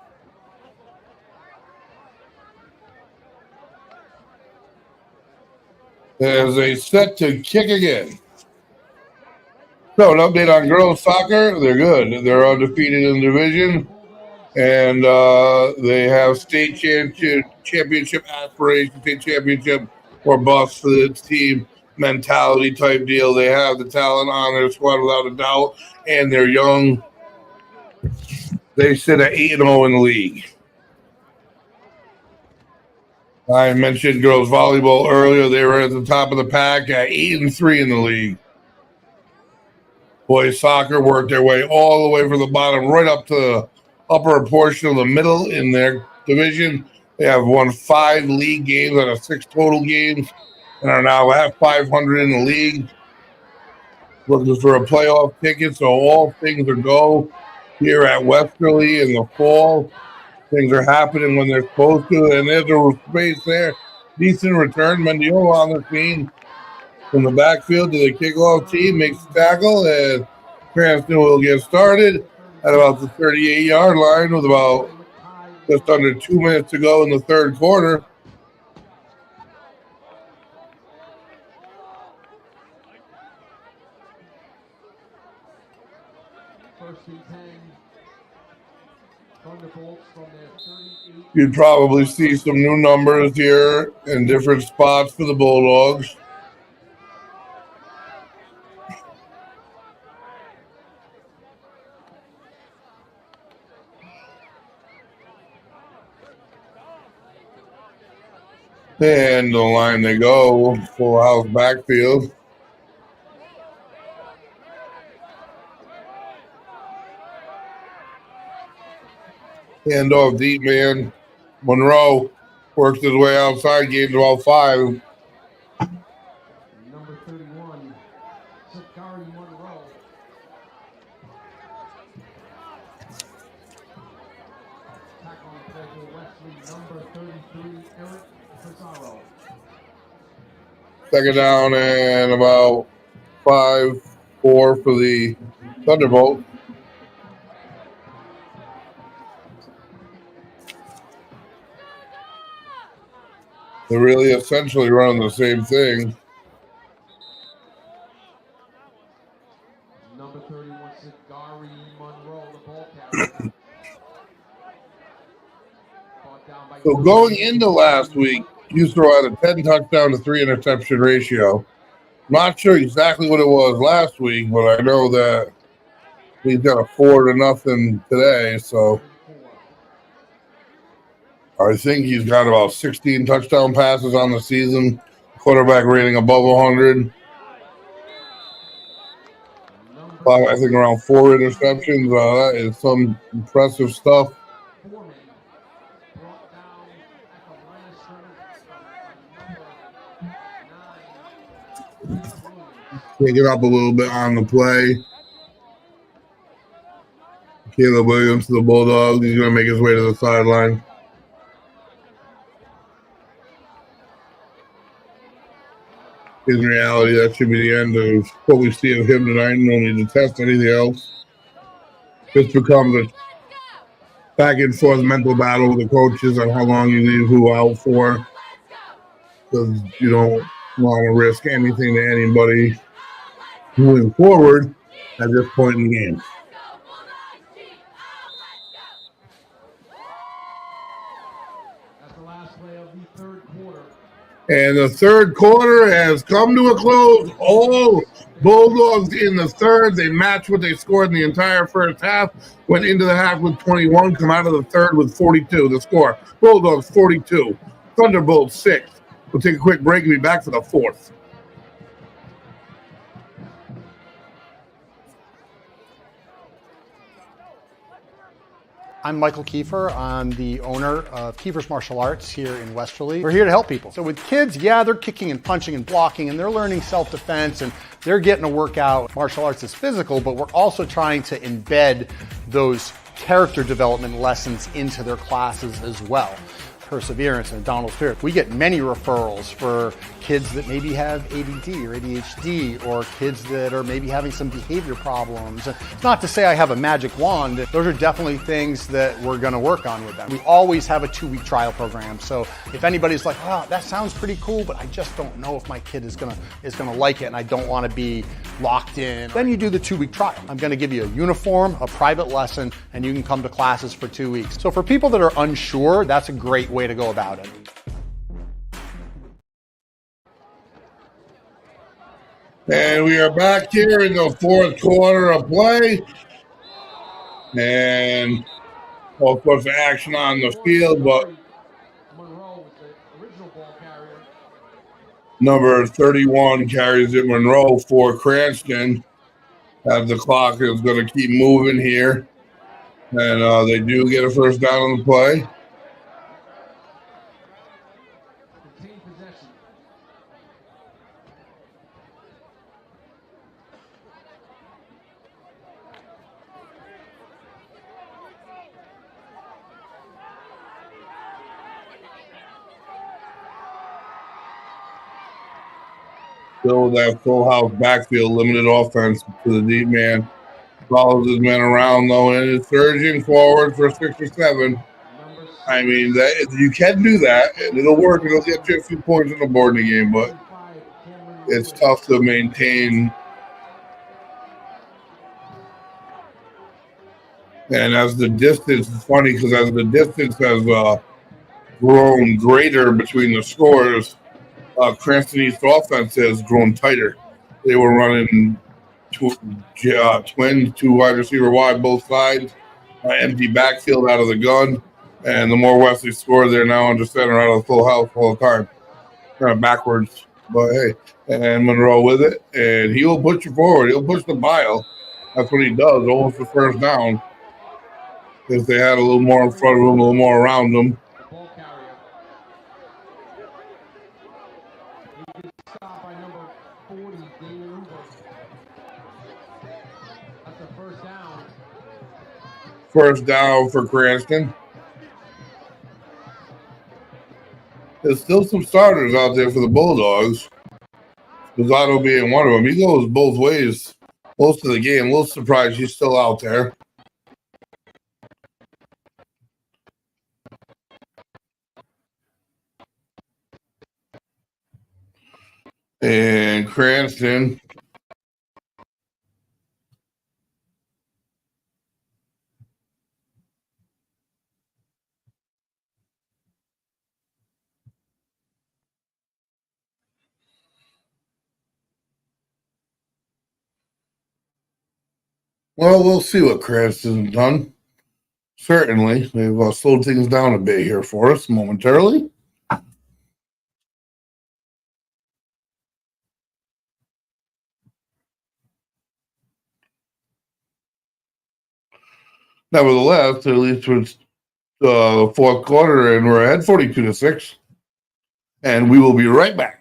As they set to kick again. So an update on girls soccer. They're good. They're undefeated in the division. And they have state championship aspirations, state championship or bust for this team mentality type deal. They have the talent on their squad without a doubt. And they're young. They sit at 8-0 in the league. I mentioned girls volleyball earlier. They were at the top of the pack at 8-3 in the league. Boys soccer worked their way all the way from the bottom right up to the upper portion of the middle in their division. They have won 5 league games out of 6 total games and are now at 500 in the league. Looking for a playoff ticket, so all things are go here at Westerly in the fall. Things are happening when they're supposed to, and there's a space there. Decent return. Mendiola on the scene from the backfield to the kickoff team, makes the tackle, and Cranston will get started at about the 38-yard line with about just under 2 minutes to go in the third quarter. First and 10. Thunderbolts from their 38. You'd probably see some new numbers here in different spots for the Bulldogs. And the line they go, full house backfield. Hand off deep, man. Monroe works his way outside, gains about 5. Number 31, Sakari Monroe. Tackle on play for Wesley, number 33, Eric Pizarro. Second down and about 5-4 for the Thunderbolts. They're really essentially running the same thing. Number 31, Sakari Monroe, the ball carrier. So going into last week, Houston had a 10 touchdown to 3 interception ratio. Not sure exactly what it was last week, but I know that he's got a 4-0 today. So I think he's got about 16 touchdown passes on the season. Quarterback rating above 100. I think around 4 interceptions. That is some impressive stuff. Take it up a little bit on the play. Caleb Williams to the Bulldogs. He's going to make his way to the sideline. In reality, that should be the end of what we see of him tonight. No need to test anything else. This becomes a back and forth mental battle with the coaches on how long you leave who out for. because you don't want to risk anything to anybody moving forward at this point in the game. That's the last play of the third quarter. And the third quarter has come to a close. All Bulldogs in the third. They matched what they scored in the entire first half. Went into the half with 21. Come out of the third with 42. The score: Bulldogs 42, Thunderbolts 6. We'll take a quick break and be back for the fourth. I'm Michael Kiefer. I'm the owner of Kiefer's Martial Arts here in Westerly. We're here to help people. So with kids, yeah, they're kicking and punching and blocking and they're learning self-defense and they're getting a workout. Martial arts is physical, but we're also trying to embed those character development lessons into their classes as well. Perseverance and Donald Spirit. We get many referrals for kids that maybe have ADD or ADHD or kids that are maybe having some behavior problems. And it's not to say I have a magic wand. Those are definitely things that we're going to work on with them. We always have a 2-week trial program. So if anybody's like, oh, that sounds pretty cool, but I just don't know if my kid is gonna like it and I don't want to be locked in, then you do the 2-week trial. I'm going to give you a uniform, a private lesson, and you can come to classes for 2 weeks. So for people that are unsure, that's a great way to go about it. And we are back here in the fourth quarter of play. And all sorts of action on the field, but number 31 carries it, Monroe, for Cranston. As the clock is going to keep moving here. And they do get a first down on the play. Still that full house backfield, limited offense to the deep man. Follows his man around though, and is surging forward for 6 or 7. I mean, that you can do that, and it'll work. It'll get you a few points on the board in the game, but it's tough to maintain. And as the distance, it's funny because as the distance has grown greater between the scores, Cranston East offense has grown tighter. They were running twins, 2 wide receiver wide, both sides, empty backfield out of the gun. And the more Wesley scored, they're now under center out of the full house all the time. Kind of backwards. But hey, and Monroe with it. And he will push you forward. He'll push the bile. That's what he does, almost the first down. If they had a little more in front of him, a little more around him. First down for Cranston. There's still some starters out there for the Bulldogs. Lozano being one of them. He goes both ways most of the game. A little surprised he's still out there. And Cranston. Well, we'll see what Cranston's done. Certainly. They've slowed things down a bit here for us momentarily. Nevertheless, at least it's the fourth quarter, and we're ahead 42-6. And we will be right back.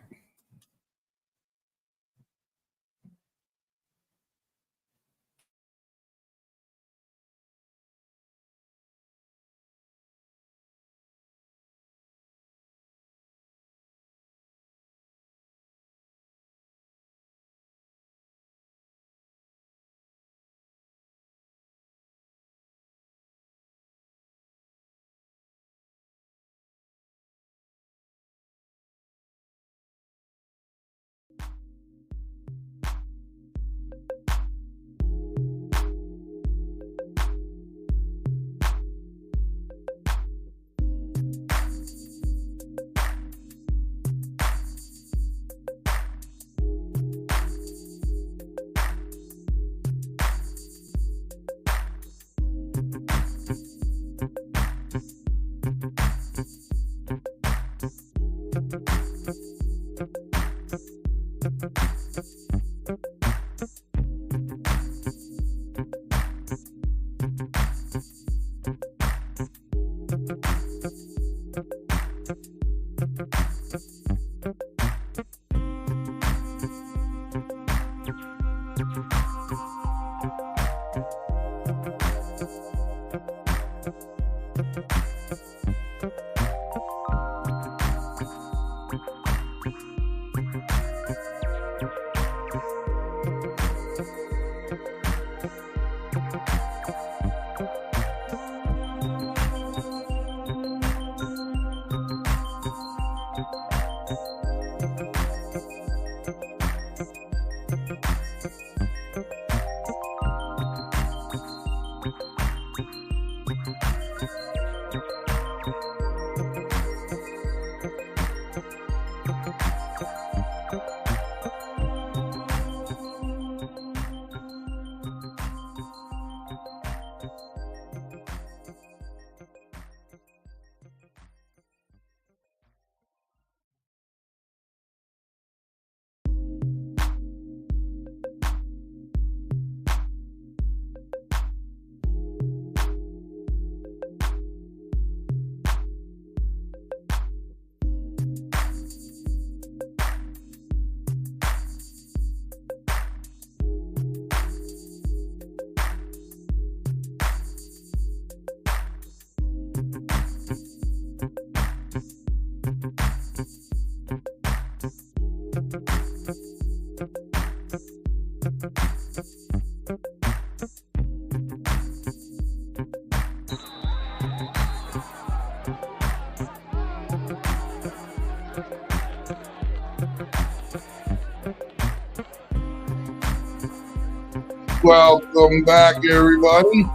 Welcome back, everybody.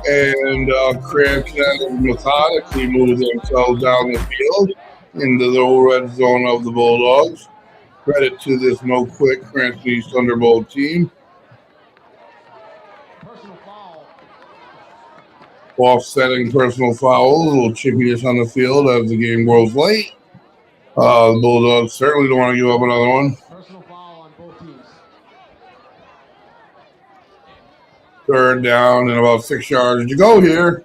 And Cranston methodically moved themselves down the field into the red zone of the Bulldogs. Credit to this no-quit Cranston East Thunderbolt team. Offsetting personal fouls, a little chippiness on the field as the game grows late. The Bulldogs certainly don't want to give up another one. Personal foul on both teams. Third down and about 6 yards to go here.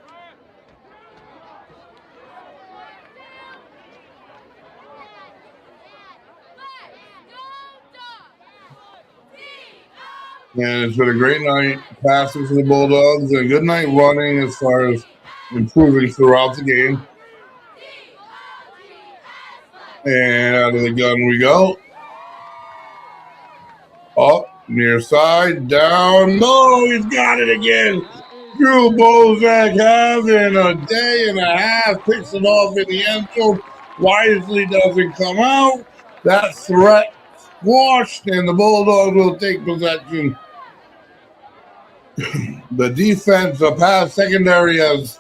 And it's been a great night passing for the Bulldogs and a good night running as far as improving throughout the game. And out of the gun we go. Up, near side, down. No, he's got it again. Drew Bozak having a day and a half. Picks it off in the end zone. Wisely doesn't come out. That threat squashed, and the Bulldogs will take possession. The defense, the pass secondary has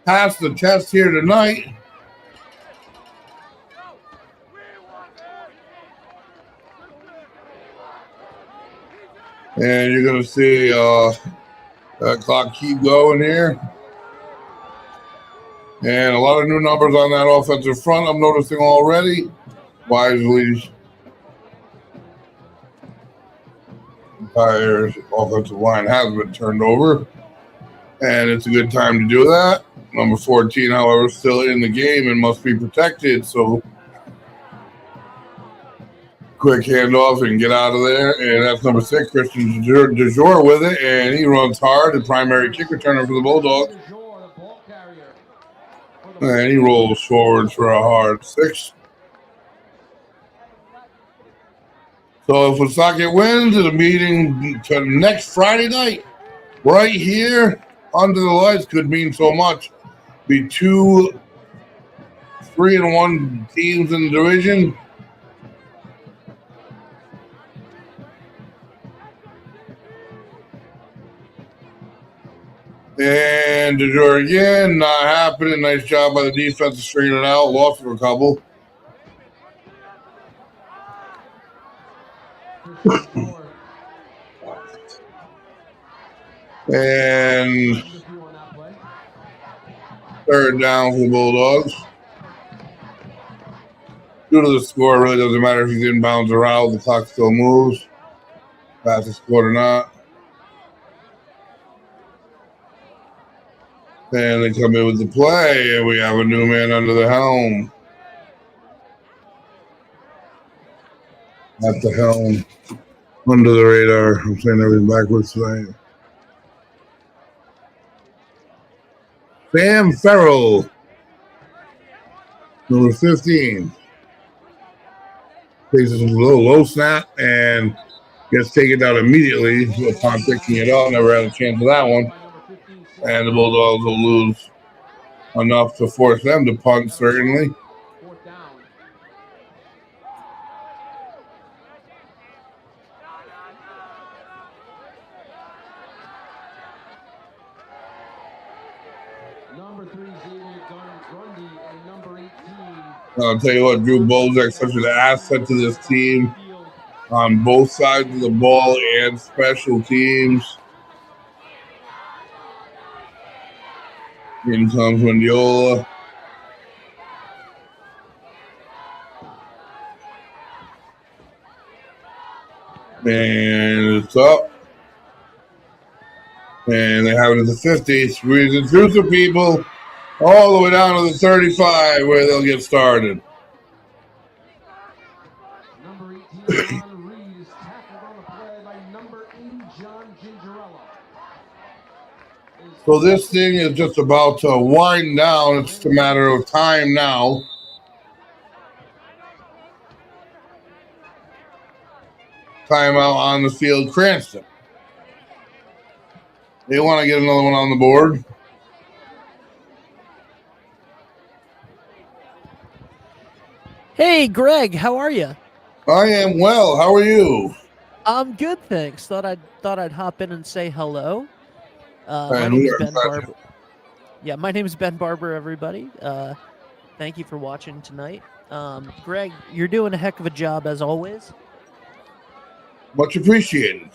passed the test here tonight. And you're going to see that clock keep going here. And a lot of new numbers on that offensive front I'm noticing already. Wisely, entire offensive line has been turned over. And it's a good time to do that. Number 14, however, still in the game and must be protected. So quick handoff and get out of there. And that's number 6, Christian DeJour with it. And he runs hard, the primary kick returner for the Bulldogs. And he rolls forward for a hard 6. So if Woonsocket wins, the meeting to next Friday night, right here under the lights, could mean so much. Be 2 3-1 teams in the division. And DeJour again, not happening. Nice job by the defense to string it out. Lost for a couple. And third down for the Bulldogs. Due to the score, it really doesn't matter if he's inbounds or out. The clock still moves. Pass is scored or not. And they come in with the play, and we have a new man under the helm. At the helm. Under the radar. I'm saying everything backwards tonight. Sam Farrell. Number 15. Takes a low snap and gets taken down immediately upon picking it up. Never had a chance of that one. And the Bulldogs will lose enough to force them to punt, certainly. I'll tell you what, Drew Bozak's such an asset to this team on both sides of the ball and special teams. In comes Mendiola. And it's up. And they have it at the 50. Squeezing through some people all the way down to the 35 where they'll get started. Number 18, John Reed is tackled on the play by number 80, John Gingerella. So this thing is just about to wind down. It's just a matter of time now. Timeout on the field, Cranston. They want to get another one on the board. Hey, Greg, how are you? I am well. How are you? I'm good, thanks. Thought I'd hop in and say hello. My And name we is are Ben glad Barber. Yeah, my name is Ben Barber. Everybody, thank you for watching tonight. Greg, you're doing a heck of a job as always. Much appreciated.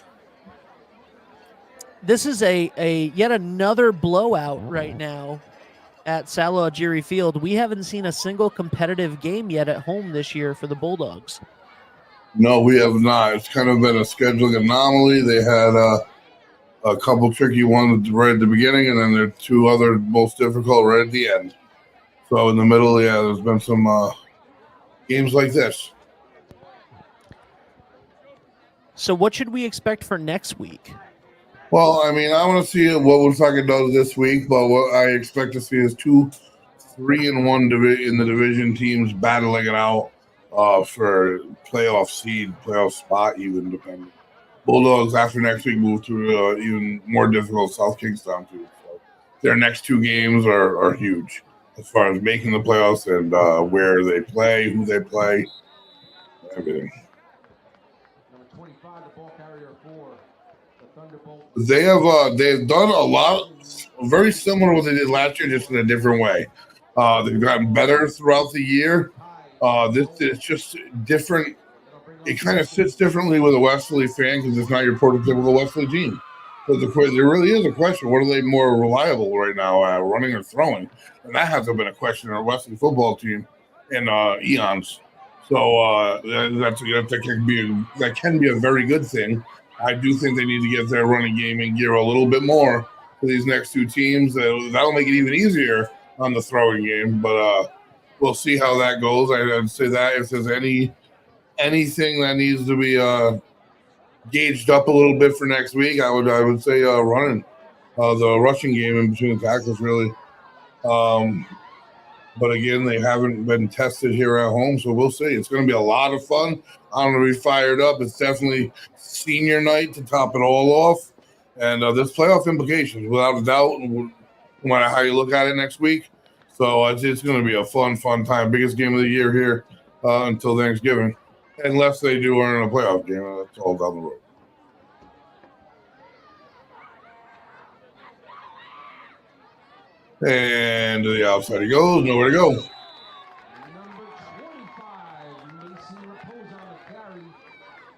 This is a yet another blowout right now at Salo Algieri Field. We haven't seen a single competitive game yet at home this year for the Bulldogs. No, we have not. It's kind of been a scheduling anomaly. They had a couple tricky ones right at the beginning, and then there are two other most difficult right at the end. So in the middle, yeah, there's been some games like this. So what should we expect for next week? Well, I mean, I want to see what Woodstock does this week, but what I expect to see is 2 3-1 in the division teams battling it out for playoff seed, playoff spot, even depending. Bulldogs after next week move to even more difficult South Kingstown too. So their next 2 games are huge as far as making the playoffs and where they play, who they play, everything. Number 25, the ball carrier for the Thunderbolts. They've done a lot, very similar to what they did last year, just in a different way. They've gotten better throughout the year. This is just different. It kind of sits differently with a Westerly fan because it's not your prototypical Westerly team. But there really is a question: what are they more reliable right now, running or throwing? And that hasn't been a question in our Westerly football team in eons. So that can be a very good thing. I do think they need to get their running game in gear a little bit more for these next 2 teams. That'll make it even easier on the throwing game. But we'll see how that goes. I'd say that if there's anything that needs to be gauged up a little bit for next week, I would say running the rushing game in between the tackles really. But again, they haven't been tested here at home, so we'll see. It's going to be a lot of fun. I'm going to be fired up. It's definitely senior night to top it all off, and there's playoff implications without a doubt, no matter how you look at it next week. So it's going to be a fun time. Biggest game of the year here until Thanksgiving. Unless they do earn a playoff game, that's all down the road. And to the outside he goes, nowhere to go. Number 25, Mason Raposa on the carry,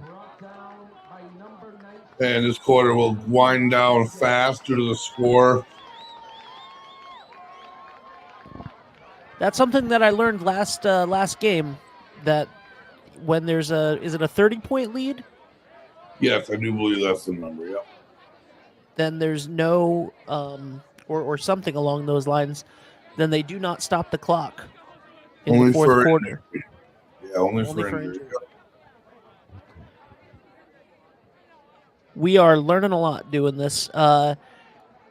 brought down by number 19. And this quarter will wind down fast due to the score. That's something that I learned last game, that when there's is it a 30-point lead? Yes, I do believe that's the number, yeah. Then there's no or something along those lines, then they do not stop the clock in Only the fourth for quarter. Yeah, only for for injury. injury. We are learning a lot doing this.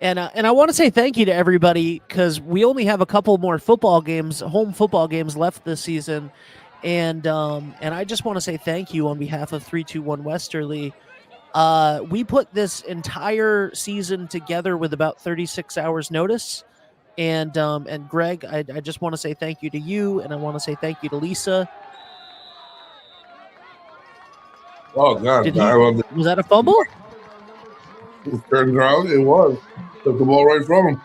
And I want to say thank you to everybody because we only have a couple more home football games left this season, and I just want to say thank you on behalf of 321 Westerly. We put this entire season together with about 36 hours notice, and Greg, I just want to say thank you to you, and I want to say thank you to Lisa. Oh God! Was that a fumble? It turns out it was. Took the ball right from him.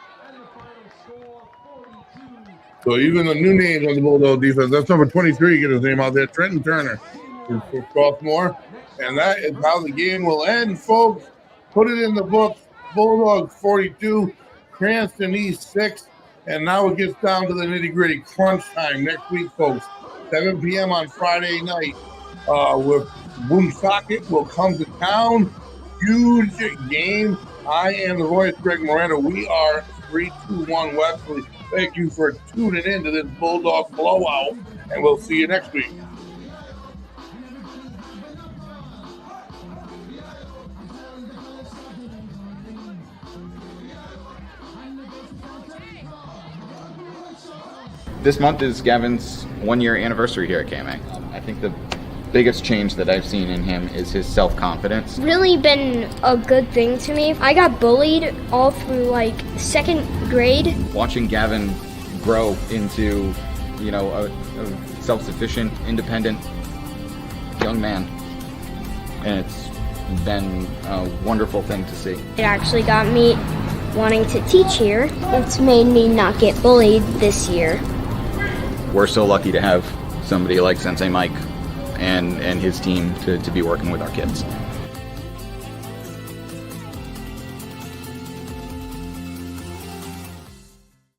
So even the new names on the Bulldog defense, that's number 23, get his name out there, Trenton Turner, is for sophomore. And that is how the game will end, folks. Put it in the books. Bulldogs 42, Cranston East 6. And now it gets down to the nitty-gritty crunch time next week, folks. 7 p.m. on Friday night. With Woonsocket will come to town. Huge game. I am the voice, Greg Moreno. We are 321 Wesley. Thank you for tuning in to this Bulldog blowout, and we'll see you next week. This month is Gavin's 1-year anniversary here at KMA. I think the biggest change that I've seen in him is his self-confidence. Really been a good thing to me. I got bullied all through like second grade. Watching Gavin grow into, a self-sufficient, independent young man. And it's been a wonderful thing to see. It actually got me wanting to teach here. It's made me not get bullied this year. We're so lucky to have somebody like Sensei Mike and his team to be working with our kids.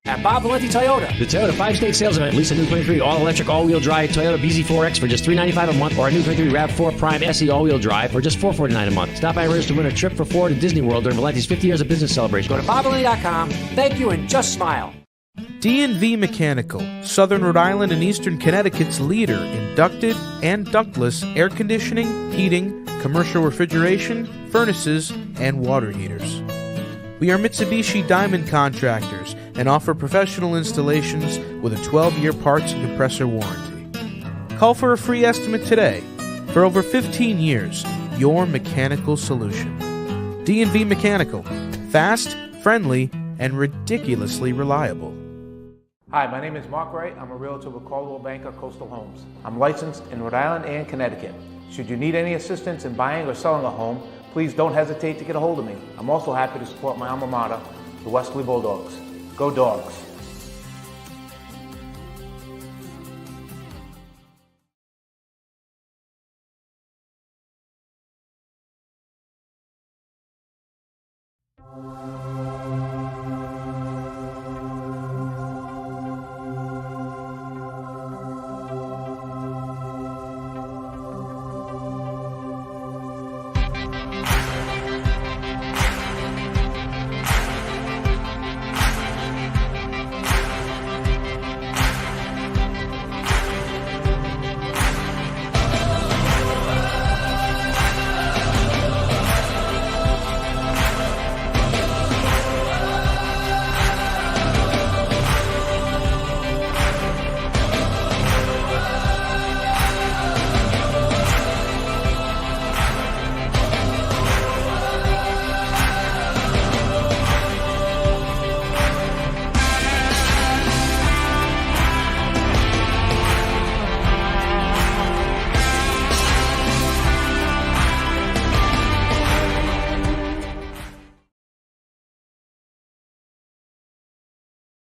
At Bob Valenti Toyota, the Toyota 5-state sales event. Lease a new 23 all-electric, all-wheel drive Toyota BZ4X for just $395 a month, or a new 23 RAV4 Prime SE all-wheel drive for just $449 a month. Stop by and register to win a trip for 4 to Disney World during Valenti's 50 years of business celebration. Go to BobValenti.com. Thank you and just smile. D&V Mechanical, Southern Rhode Island and Eastern Connecticut's leader in ducted and ductless air conditioning, heating, commercial refrigeration, furnaces, and water heaters. We are Mitsubishi Diamond Contractors and offer professional installations with a 12-year parts and compressor warranty. Call for a free estimate today. For over 15 years, your mechanical solution. D&V Mechanical, fast, friendly, and ridiculously reliable. Hi, my name is Mark Wright. I'm a realtor with Caldwell Banker Coastal Homes. I'm licensed in Rhode Island and Connecticut. Should you need any assistance in buying or selling a home, please don't hesitate to get a hold of me. I'm also happy to support my alma mater, the Westerly Bulldogs. Go Dogs!